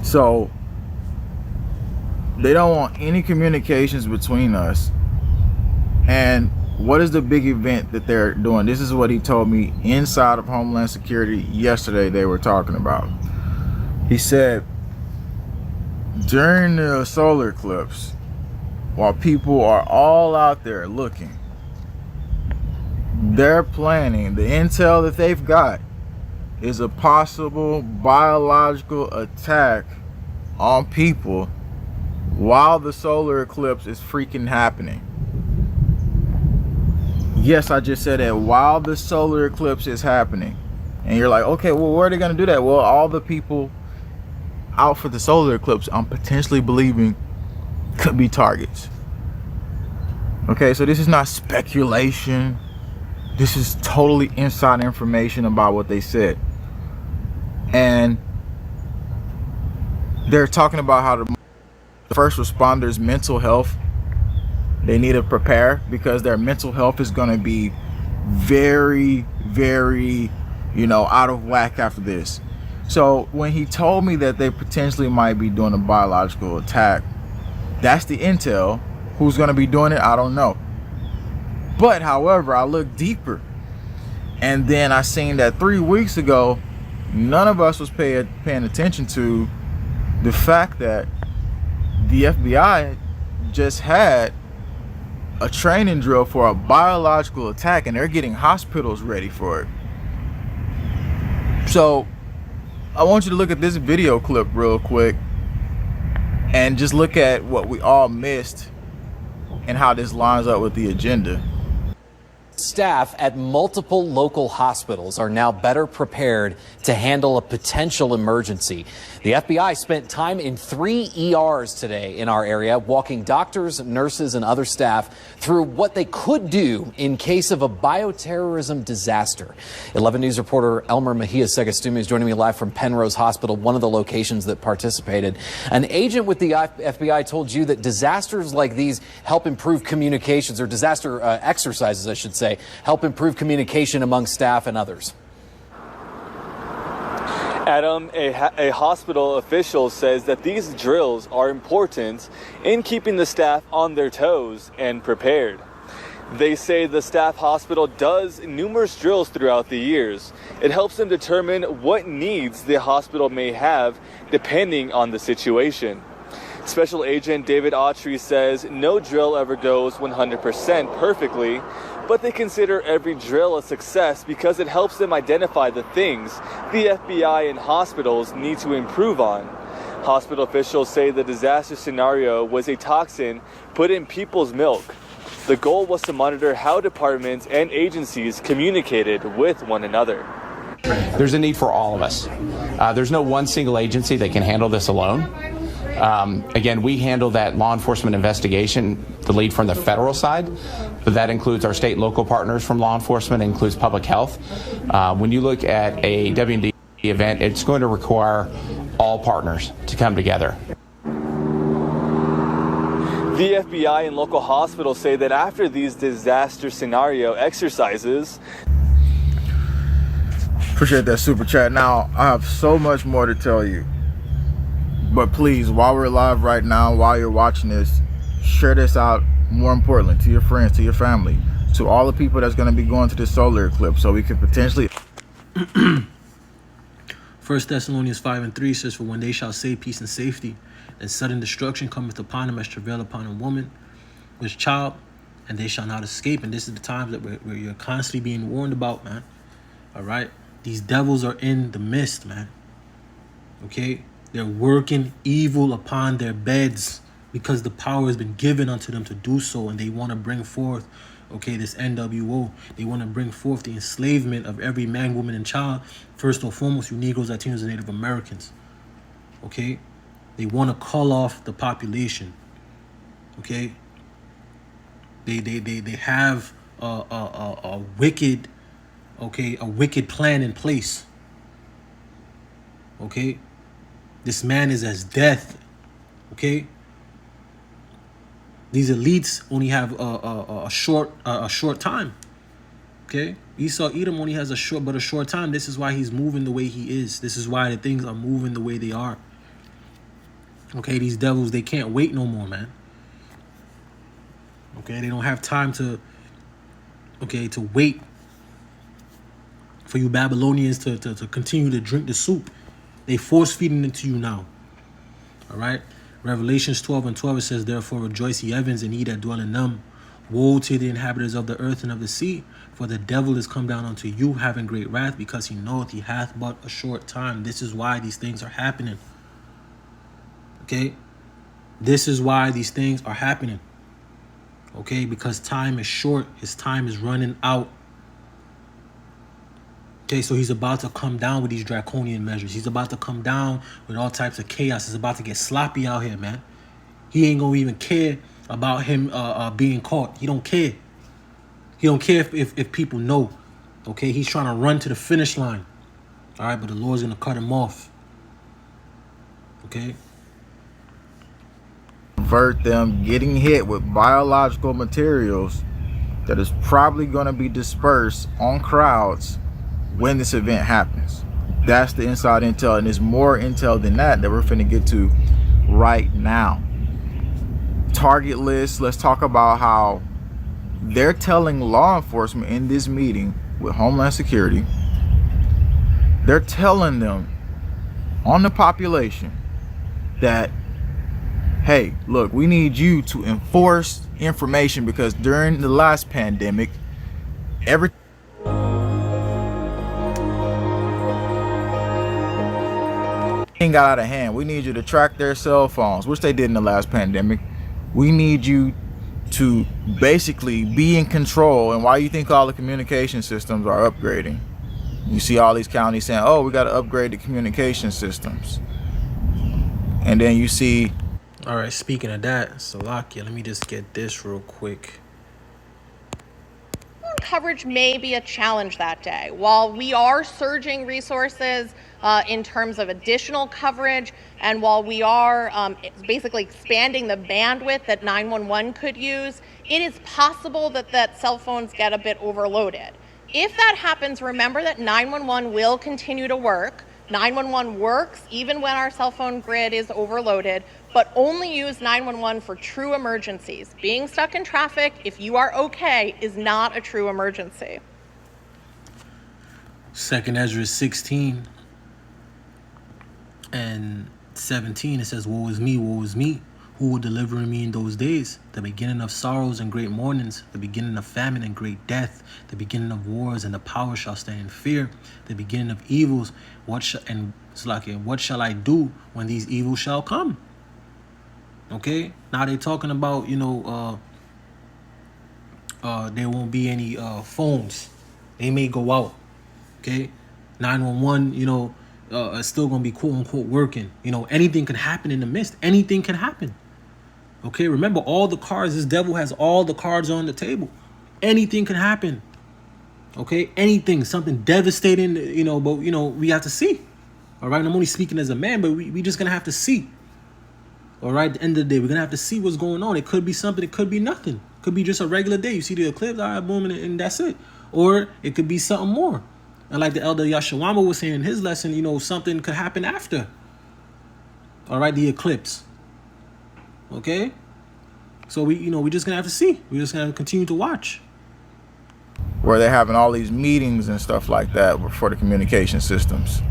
So They don't want any communications between us. And what is the big event that they're doing? This is what he told me inside of Homeland Security yesterday. They were talking about. He said during the solar eclipse, while people are all out there looking, they're planning, the intel that they've got is a possible biological attack on people while the solar eclipse is freaking happening. Yes, I just said that, while the solar eclipse is happening. And you're like, okay, well, where are they going to do that? Well, all the people out for the solar eclipse, I'm potentially believing could be targets. Okay, so this is not speculation. This is totally inside information about what they said. And they're talking about how the first responders' mental health, they need to prepare, because their mental health is going to be very, very, out of whack after this. So when he told me that they potentially might be doing a biological attack, that's the intel. Who's going to be doing it, I don't know. But however, I looked deeper, and then I seen that 3 weeks ago, none of us was paying attention to the fact that the FBI just had a training drill for a biological attack, and they're getting hospitals ready for it. So I want you to look at this video clip real quick and just look at what we all missed and how this lines up with the agenda. Staff at multiple local hospitals are now better prepared to handle a potential emergency. The FBI spent time in 3 ERs today in our area, walking doctors, nurses, and other staff through what they could do in case of a bioterrorism disaster. 11 News reporter Elmer Mejia Segastumi is joining me live from Penrose Hospital, one of the locations that participated. An agent with the FBI told you that disasters like these help improve communications, or disaster exercises, I should say, help improve communication among staff and others. Adam, a hospital official says that these drills are important in keeping the staff on their toes and prepared. They say the staff hospital does numerous drills throughout the years. It helps them determine what needs the hospital may have depending on the situation. Special Agent David Autry says no drill ever goes 100% perfectly, but they consider every drill a success because it helps them identify the things the FBI and hospitals need to improve on. Hospital officials say the disaster scenario was a toxin put in people's milk. The goal was to monitor how departments and agencies communicated with one another. There's a need for all of us. There's no one single agency that can handle this alone. Again, we handle that law enforcement investigation, the lead from the federal side, but that includes our state and local partners from law enforcement, includes public health. When you look at a W&D event, it's going to require all partners to come together. The FBI and local hospitals say that after these disaster scenario exercises. Appreciate that super chat. Now, I have so much more to tell you. But please, while we're live right now, while you're watching this, share this out, more importantly, to your friends, to your family, to all the people that's going to be going to this solar eclipse, so we could potentially... 1 Thessalonians 5:3 says, for when they shall say peace and safety, and sudden destruction cometh upon them as travail upon a woman with child, and they shall not escape. And this is the times that where you're constantly being warned about, man. All right? These devils are in the midst, man. Okay? They're working evil upon their beds because the power has been given unto them to do so, and they want to bring forth, okay, this NWO. They want to bring forth the enslavement of every man, woman, and child. First and foremost, you Negroes, Latinos, and Native Americans. Okay? They want to call off the population. Okay? They have a wicked, okay, a wicked plan in place. Okay? This man is as death, okay? These elites only have a short time, okay? Esau Edom only has a short time. This is why he's moving the way he is. This is why the things are moving the way they are. Okay, these devils, they can't wait no more, man. Okay, they don't have time to wait for you Babylonians to continue to drink the soup. They force feeding it to you now. All right. Revelations 12:12, it says, therefore rejoice ye heavens, and ye that dwell in them. Woe to the inhabitants of the earth and of the sea, for the devil is come down unto you, having great wrath, because he knoweth he hath but a short time. This is why these things are happening. Okay. This is why these things are happening. Okay, because time is short. His time is running out. Okay, so he's about to come down with these draconian measures. He's about to come down with all types of chaos. It's about to get sloppy out here, man. He ain't gonna even care about him being caught. He don't care. He don't care if people know. Okay, he's trying to run to the finish line. All right, but the Lord's gonna cut him off. Okay. Convert them getting hit with biological materials that is probably going to be dispersed on crowds when this event happens. That's the inside intel, and there's more intel than that we're finna get to right now. Target list. Let's talk about how they're telling law enforcement in this meeting with Homeland Security, they're telling them on the population that, hey, look, we need you to enforce information, because during the last pandemic, everything got out of hand. We need you to track their cell phones, which they did in the last pandemic. We need you to basically be in control. And why you think all the communication systems are upgrading? You see all these counties saying, oh, we got to upgrade the communication systems. And then you see, all right, speaking of that, Salakia, let me just get this real quick. Coverage may be a challenge that day. While we are surging resources in terms of additional coverage, and while we are basically expanding the bandwidth that 911 could use, it is possible that cell phones get a bit overloaded. If that happens, remember that 911 will continue to work. 911 works even when our cell phone grid is overloaded, but only use 911 for true emergencies. Being stuck in traffic, if you are okay, is not a true emergency. 2nd Ezra 16 and 17, it says, woe is me, who will deliver me in those days? The beginning of sorrows and great mournings, the beginning of famine and great death, the beginning of wars, and the power shall stand in fear, the beginning of evils. What shall I do when these evils shall come? Okay, now they're talking about, there won't be any phones. They may go out. Okay, 911, is still gonna be quote unquote working. Anything can happen in the midst. Anything can happen. Okay, remember all the cards. This devil has all the cards on the table. Anything can happen. Okay, anything, something devastating. But we have to see. All right, I'm only speaking as a man, but we just gonna have to see. All right, at the end of the day, we're gonna have to see what's going on. It could be something. It could be nothing. It could be just a regular day. You see the eclipse, all right, boom, and that's it. Or it could be something more. And like the elder Yashawama was saying in his lesson, something could happen after. All right, the eclipse. Okay, so we're just gonna have to see. We're just gonna continue to watch. Where they're having all these meetings and stuff like that for the communication systems.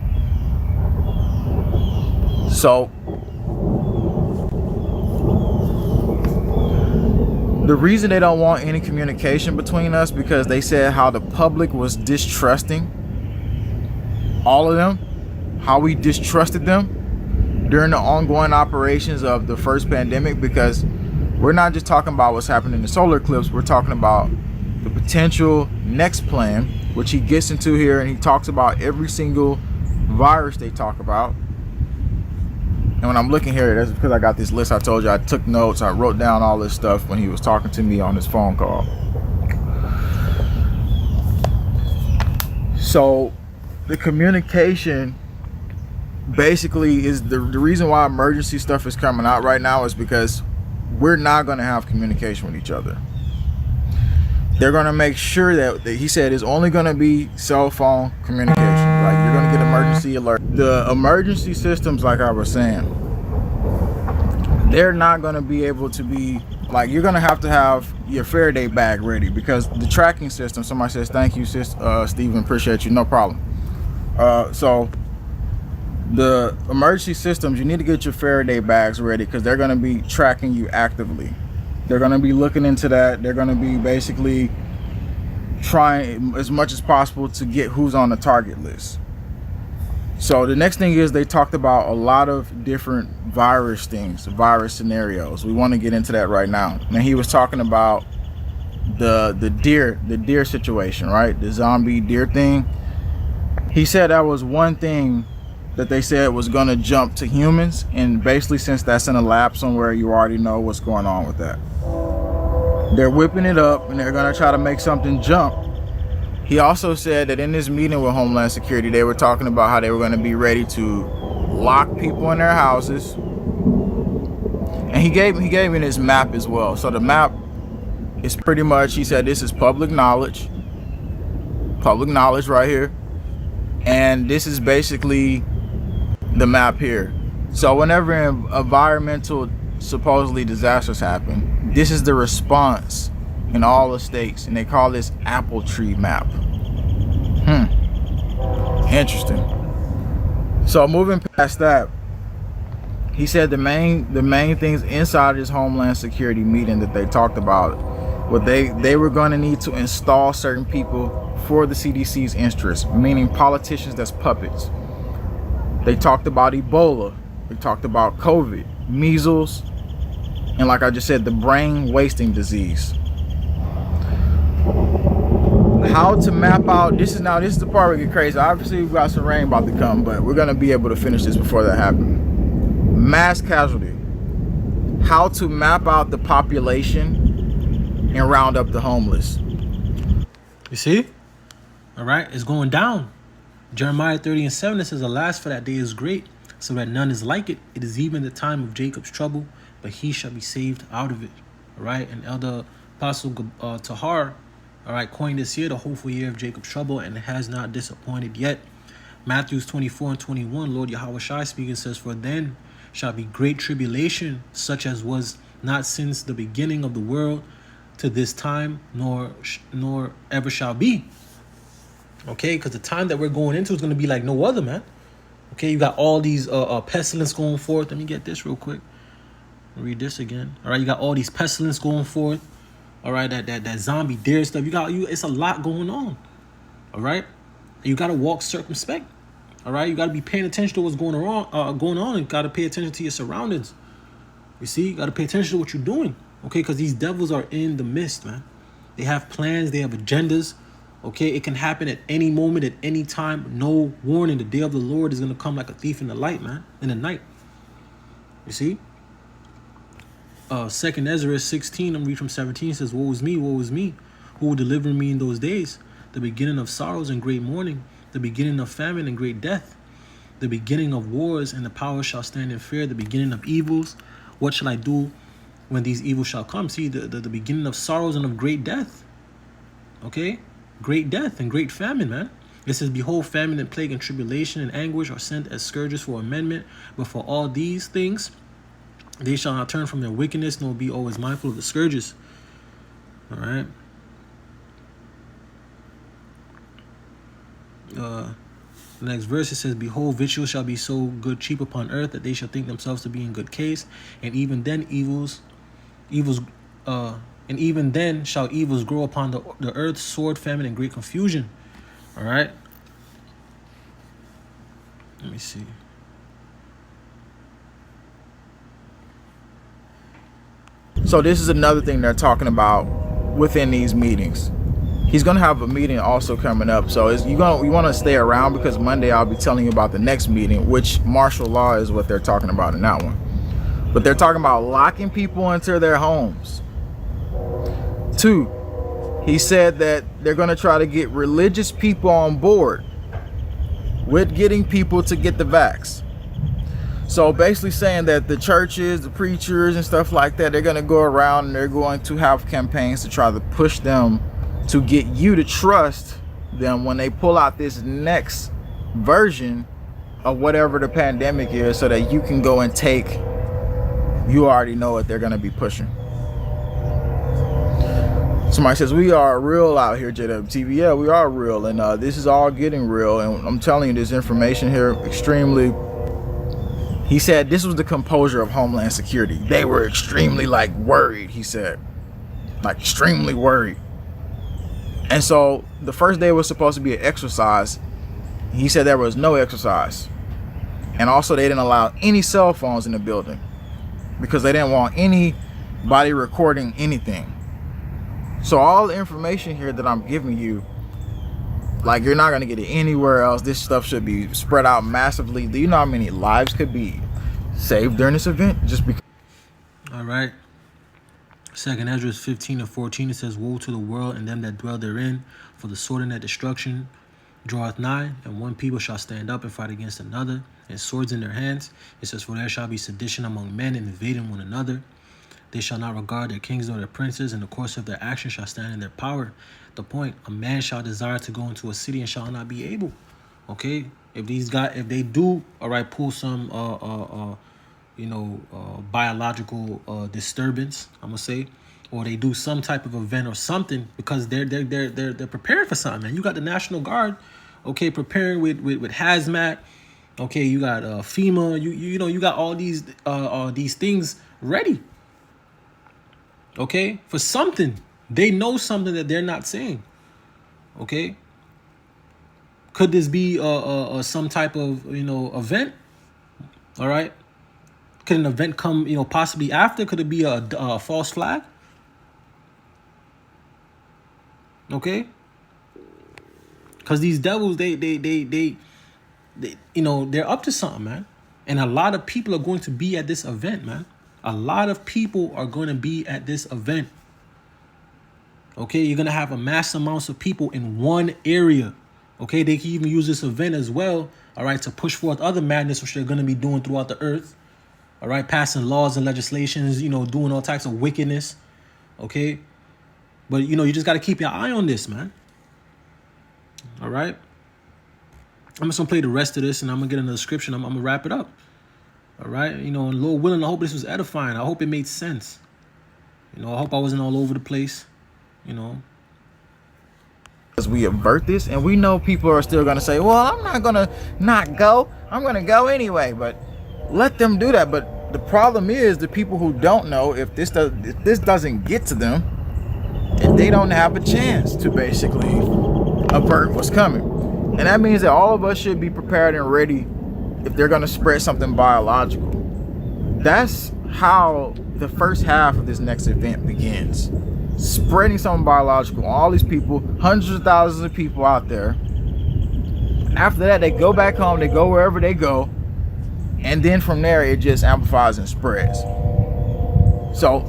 So the reason they don't want any communication between us, because they said how the public was distrusting all of them, how we distrusted them during the ongoing operations of the first pandemic, because we're not just talking about what's happening in the solar eclipse, we're talking about the potential next plan, which he gets into here, and he talks about every single virus they talk about. And when I'm looking here, that's because I got this list. I told you I took notes. I wrote down all this stuff when he was talking to me on his phone call. So the communication basically is the reason why emergency stuff is coming out right now is because we're not going to have communication with each other. They're going to make sure that he said it's only going to be cell phone communication. Like, you're going to get emergency alert. The emergency systems, like I was saying, they're not going to be able to be like, you're going to have your Faraday bag ready, because the tracking system, somebody says, thank you, sis, Stephen, appreciate you, no problem. So the emergency systems, you need to get your Faraday bags ready, because they're going to be tracking you actively. They're going to be looking into that. They're going to be basically trying as much as possible to get who's on the target list. So the next thing is, they talked about a lot of different virus things, virus scenarios. We want to get into that right now. And he was talking about the deer situation, right? The zombie deer thing. He said that was one thing that they said was going to jump to humans, and basically, since that's in a lab somewhere, you already know what's going on with that. They're whipping it up and they're going to try to make something jump. He also said that in this meeting with Homeland Security, they were talking about how they were going to be ready to lock people in their houses. And he gave me this map as well. So the map is pretty much, he said, this is public knowledge right here. And this is basically the map here. So whenever environmental supposedly disasters happen, this is the response in all the states, and they call this apple tree map. Interesting. So moving past that, he said the main things inside this Homeland Security meeting that they talked about, what they were going to need to install certain people for the CDC's interest, meaning politicians that's puppets. They talked about Ebola, they talked about COVID, measles, and like I just said, the brain wasting disease. How to map out, this is the part where we get crazy. Obviously we've got some rain about to come, but we're gonna be able to finish this before that happens. Mass casualty. How to map out the population and round up the homeless. You see? All right, it's going down. Jeremiah 30:7, it says, alas, for that day is great, so that none is like it. It is even the time of Jacob's trouble, but he shall be saved out of it. All right, and Elder Apostle Tahar, all right, coined this year the hopeful year of Jacob's trouble, and it has not disappointed yet. Matthews 24:21, Lord Yahweh Shai speaking, says, for then shall be great tribulation, such as was not since the beginning of the world to this time, nor ever shall be. Okay, because the time that we're going into is going to be like no other, man. Okay, you got all these pestilence going forth. Let me get this real quick. Read this again. All right, you got all these pestilence going forth. All right, that zombie deer stuff. It's a lot going on. All right, you got to walk circumspect. All right, you got to be paying attention to what's going on, and got to pay attention to your surroundings. You see, you got to pay attention to what you're doing. Okay, because these devils are in the midst, man. They have plans. They have agendas. Okay, it can happen at any moment, at any time. No warning. The day of the Lord is going to come like a thief in the light, man. In the night. You see? 2nd Ezra 16, I'm reading from 17, says, woe is me, who will deliver me in those days? The beginning of sorrows and great mourning, the beginning of famine and great death, the beginning of wars, and the power shall stand in fear, the beginning of evils. What shall I do when these evils shall come? See, the beginning of sorrows and of great death. Okay? Great death and great famine, man. It says, behold, famine and plague and tribulation and anguish are sent as scourges for amendment, but for all these things they shall not turn from their wickedness, nor be always mindful of the scourges. All right. The next verse, it says, behold, victuals shall be so good cheap upon earth that they shall think themselves to be in good case, and even then shall evils grow upon the earth, sword, famine, and great confusion. All right. Let me see. So this is another thing they're talking about within these meetings. He's going to have a meeting also coming up. So you want to stay around, because Monday I'll be telling you about the next meeting, which martial law is what they're talking about in that one. But they're talking about locking people into their homes. 2, he said that they're going to try to get religious people on board with getting people to get the vax. So basically saying that the churches, the preachers and stuff like that, they're going to go around and they're going to have campaigns to try to push them to get you to trust them when they pull out this next version of whatever the pandemic is, so that you can go and take you already know what they're going to be pushing. Somebody says, we are real out here, JWTV. Yeah, we are real. And this is all getting real. And I'm telling you, this information here, extremely... He said this was the composure of Homeland Security. They were extremely, like, worried, he said. Like, extremely worried. And so, the first day was supposed to be an exercise. He said there was no exercise. And also, they didn't allow any cell phones in the building because they didn't want anybody recording anything. So all the information here that I'm giving you, like, you're not going to get it anywhere else. This stuff should be spread out massively. Do you know how many lives could be saved during this event? Just because. All right. 2nd Ezra 15:14, it says, woe to the world and them that dwell therein, for the sword and that destruction draweth nigh, and one people shall stand up and fight against another, and swords in their hands. It says, for there shall be sedition among men, and invading one another. They shall not regard their kings nor their princes, and the course of their action shall stand in their power. The point, a man shall desire to go into a city and shall not be able. Okay, if they do, all right, pull some biological disturbance, I'm gonna say, or they do some type of event or something, because they're prepared for something, man. You got the National Guard, okay, preparing with hazmat. Okay, you got FEMA. You got all these things ready. Okay, for something. They know something that they're not saying. Okay, could this be some type of event? All right, could an event come possibly after? Could it be a false flag? Okay, because these devils, they they're up to something, man. And a lot of people are going to be at this event, man. A lot of people are going to be at this event. Okay, you're going to have a mass amounts of people in one area. Okay, they can even use this event as well, all right, to push forth other madness which they're going to be doing throughout the earth. All right, passing laws and legislations, doing all types of wickedness. Okay, but you just got to keep your eye on this, man. All right, I'm just going to play the rest of this and I'm going to get into the description. I'm going to wrap it up. All right, and Lord willing, I hope this was edifying. I hope it made sense. I hope I wasn't all over the place. As we avert this, and we know people are still going to say, well, I'm not going to not go. I'm going to go anyway. But let them do that. But the problem is the people who don't know, if this doesn't get to them, and they don't have a chance to basically avert what's coming. And that means that all of us should be prepared and ready if they're going to spread something biological. That's how the first half of this next event begins. Spreading something biological. All these people, hundreds of thousands of people out there. After that, they go back home, they go wherever they go, and then from there, it just amplifies and spreads. So,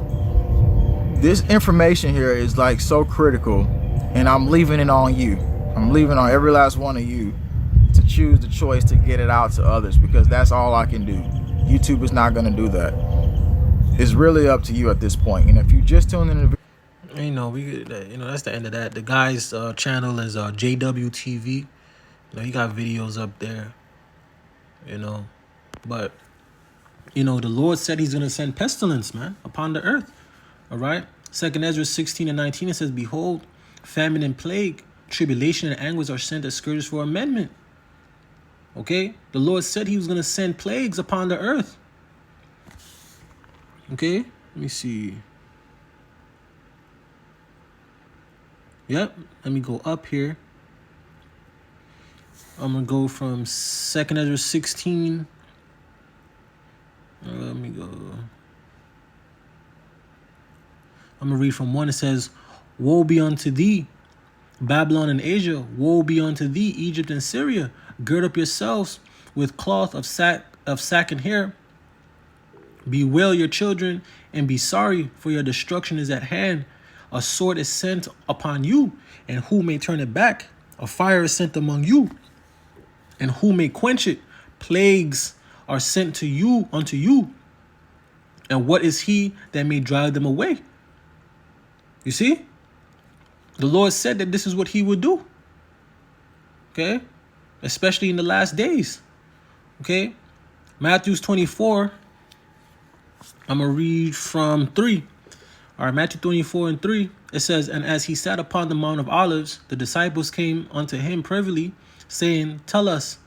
this information here is like so critical, and I'm leaving it on you. I'm leaving on every last one of you to choose the choice to get it out to others, because that's all I can do. YouTube is not going to do that. It's really up to you at this point. And if you just tune in, that's the end of that. The guy's channel is JWTV. He got videos up there. But the Lord said He's going to send pestilence, man, upon the earth. All right. 2nd Ezra 16:19, it says, behold, famine and plague, tribulation and anguish are sent as scourges for amendment. Okay, the Lord said He was going to send plagues upon the earth. Okay, let me see. Yep, let me go up here. I'm going to go from 2nd Ezra 16. Let me go. I'm going to read from 1. It says, woe be unto thee, Babylon and Asia. Woe be unto thee, Egypt and Syria. Gird up yourselves with cloth of sack and hair. Bewail your children and be sorry, for your destruction is at hand. A sword is sent upon you, and who may turn it back? A fire is sent among you, and who may quench it? Plagues are sent to you unto you, and what is he that may drive them away? You see, the Lord said that this is what He would do. Okay, especially in the last days. Okay, Matthew 24. I'm going to read from 3. All right, Matthew 24:3. It says, and as he sat upon the Mount of Olives, the disciples came unto him privily, saying, tell us,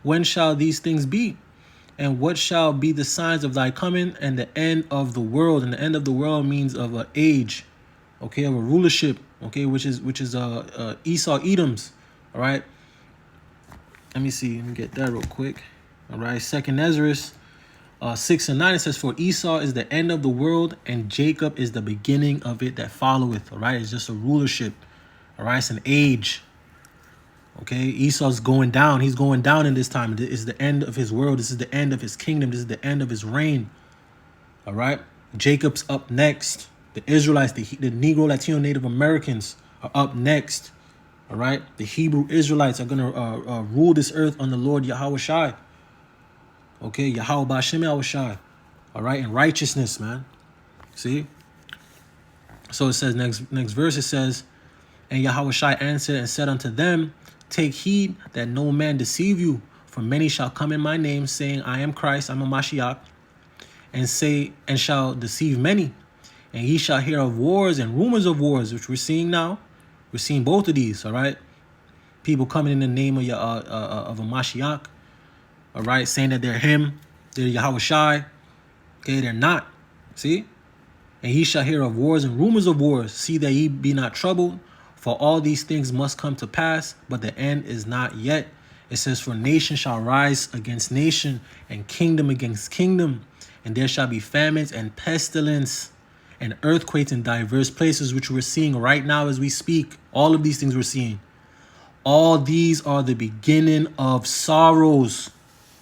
when shall these things be? And what shall be the signs of thy coming and the end of the world? And the end of the world means of an age, okay, of a rulership, okay, which is Esau Edom's. All right. Let me see. Let me get that real quick. All right. Second Ezra 6 and 9. It says, for Esau is the end of the world, and Jacob is the beginning of it that followeth. All right. It's just a rulership. All right. It's an age. Okay, Esau's going down. He's going down in this time. This is the end of his world. This is the end of his kingdom. This is the end of his reign. All right. Jacob's up next. The Israelites, the Negro, Latino, Native Americans are up next. All right. The Hebrew Israelites are going to rule this earth under Lord Yahweh Shai. Okay. Yahweh Bashem Yahweh Shai. All right. In righteousness, man. See? So it says, next verse, it says, and Yahweh Shai answered and said unto them, take heed that no man deceive you, for many shall come in my name, saying, I am Christ, I'm a Mashiach, and shall deceive many. And ye shall hear of wars and rumors of wars, which we're seeing now. We're seeing both of these, all right? People coming in the name of a Mashiach, all right, saying that they're him, they're Yahweh Shai. Okay, they're not. See? And ye shall hear of wars and rumors of wars. See that ye be not troubled. For all these things must come to pass, but the end is not yet. It says, for nation shall rise against nation, and kingdom against kingdom. And there shall be famines and pestilence and earthquakes in diverse places, which we're seeing right now as we speak. All of these things we're seeing. All these are the beginning of sorrows.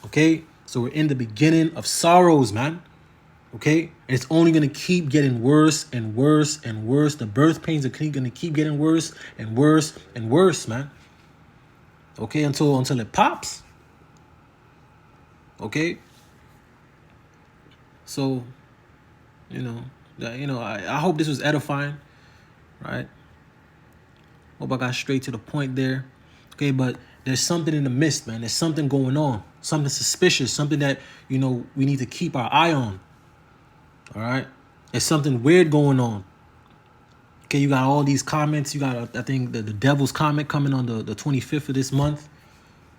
Okay? So we're in the beginning of sorrows, man. Okay, and it's only going to keep getting worse and worse and worse. The birth pains are going to keep getting worse and worse and worse, man. Okay, until it pops. Okay. So, I hope this was edifying, right? Hope I got straight to the point there. Okay, but there's something in the midst, man. There's something going on, something suspicious, something that we need to keep our eye on. All right, there's something weird going on. Okay, you got all these comments. You got, I think, the devil's comment coming on the 25th of this month.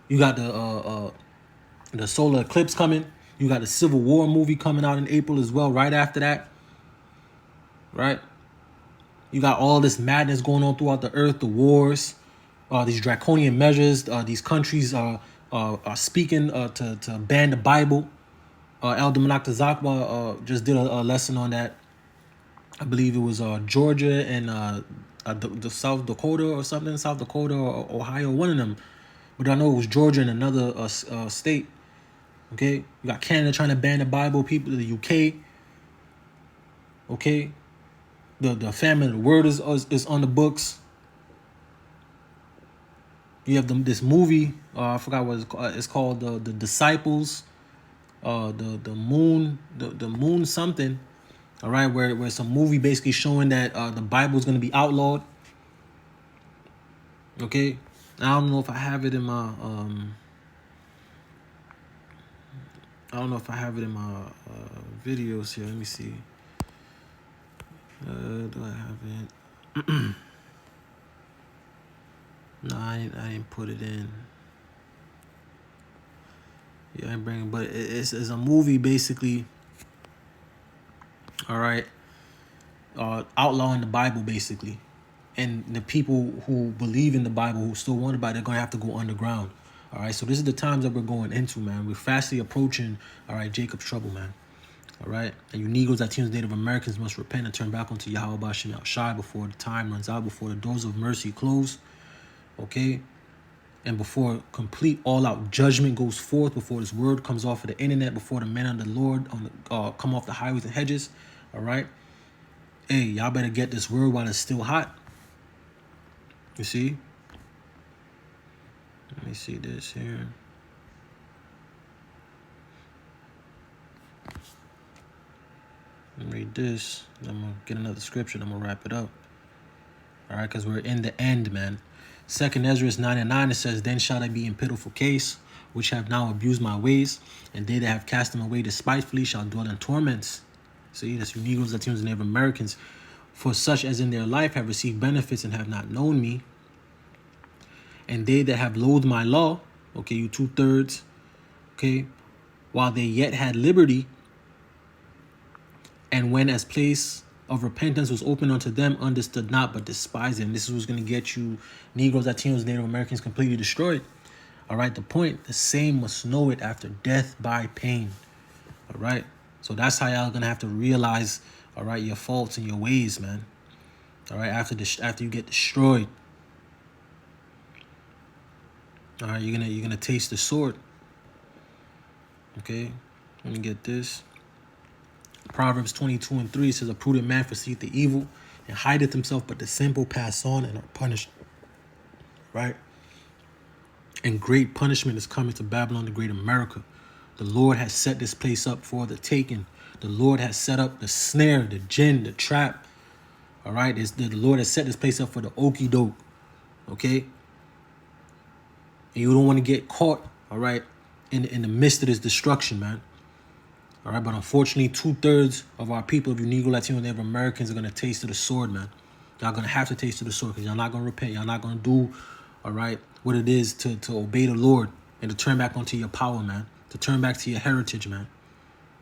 You got the solar eclipse coming. You got the Civil War movie coming out in April as well, right after that. Right? You got all this madness going on throughout the earth, the wars, these draconian measures. These countries are speaking to ban the Bible. Elder Menachem Zakwa just did a lesson on that. I believe it was Georgia and the South Dakota or something, South Dakota or Ohio, one of them. But I know it was Georgia and another state. Okay, you got Canada trying to ban the Bible. People, the UK. Okay, the famine of the word is on the books. You have this movie. I forgot what it's called. The Disciples. The moon something. All right, where it's a movie basically showing that the Bible is going to be outlawed. Okay, I don't know if I have it in my videos here. Let me see. Do I have it? No, I didn't put it in. Yeah, I didn't bring it, but it's a movie basically. All right, outlawing the Bible basically, and the people who believe in the Bible, who still want the Bible, they're gonna have to go underground. All right, so this is the times that we're going into, man. We're fastly approaching, all right, Jacob's trouble, man. All right, and you Negroes, Latinos, Native Americans must repent and turn back unto Yahweh Bashem Yahweh Shai before the time runs out, before the doors of mercy close. Okay, and before complete all-out judgment goes forth, before this word comes off of the internet, before the men of the Lord come off the highways and hedges. All right. Hey, y'all better get this word while it's still hot. You see? Let me see this here. Let me read this. I'm going to get another scripture. I'm going to wrap it up. All right, because we're in the end, man. 2nd Ezra 9:9, it says, then shall I be in pitiful case, which have now abused my ways, and they that have cast them away despitefully shall dwell in torments. See, that's you Negroes, Latinos, and Native Americans. For such as in their life have received benefits and have not known me, and they that have loathed my law, okay, you 2/3, okay, while they yet had liberty, and when as place of repentance was opened unto them, understood not, but despised it. And this is what's going to get you Negroes, Latinos, Native Americans completely destroyed. All right, the point, the same must know it after death by pain. All right, so that's how y'all gonna have to realize, all right, your faults and your ways, man. All right, after you get destroyed, all right, you're gonna taste the sword. Okay, let me get this. Proverbs 22:3 says, "A prudent man foreseeth the evil and hideth himself, but the simple pass on and are punished." Right, and great punishment is coming to Babylon, the great America. The Lord has set this place up for the taking. The Lord has set up the snare, the gin, the trap. All right, the Lord has set this place up for the okie doke. Okay, and you don't want to get caught. All right, in the midst of this destruction, man. All right, but unfortunately, 2/3 of our people, of you Negro, Latino, Native Americans, are gonna taste of the sword, man. Y'all gonna have to taste of the sword because y'all not gonna repent. Y'all not gonna do, all right, what it is to obey the Lord and to turn back onto your power, man. To turn back to your heritage, man.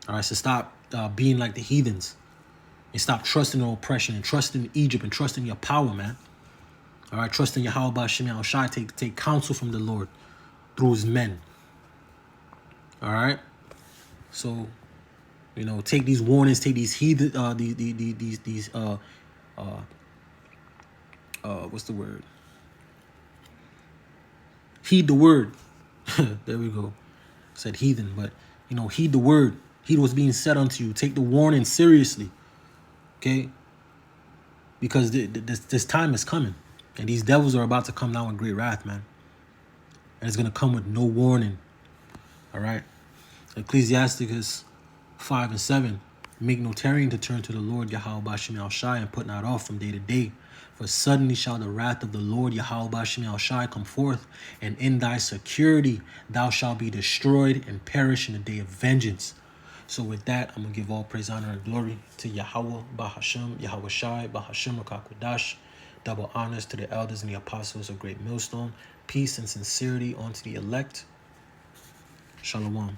All right, so stop being like the heathens and stop trusting in oppression and trusting Egypt and trusting your power, man. All right, trusting Yahweh Ba'Shem Yahushai. Take counsel from the Lord through his men. All right, so you know, take these warnings, take these heathen, what's the word? Heed the word. There we go. Said heathen, but you know, heed the word. Heed what's being said unto you. Take the warning seriously. Okay? Because this time is coming. And these devils are about to come down with great wrath, man. And it's going to come with no warning. All right? Ecclesiasticus 5:7. Make no tarrying to turn to the Lord Yahweh Ba'Shem Yahushai and put not off from day to day. For suddenly shall the wrath of the Lord Yahweh Ba'Shem Yahushai come forth, and in thy security thou shalt be destroyed and perish in the day of vengeance. So with that, I'm going to give all praise, honor, and glory to Yahweh Ba'Hashem, Yahweh Shai, Ba'Hashem Rakakwadash. Double honors to the elders and the apostles of Great Millstone. Peace and sincerity unto the elect. Shalom.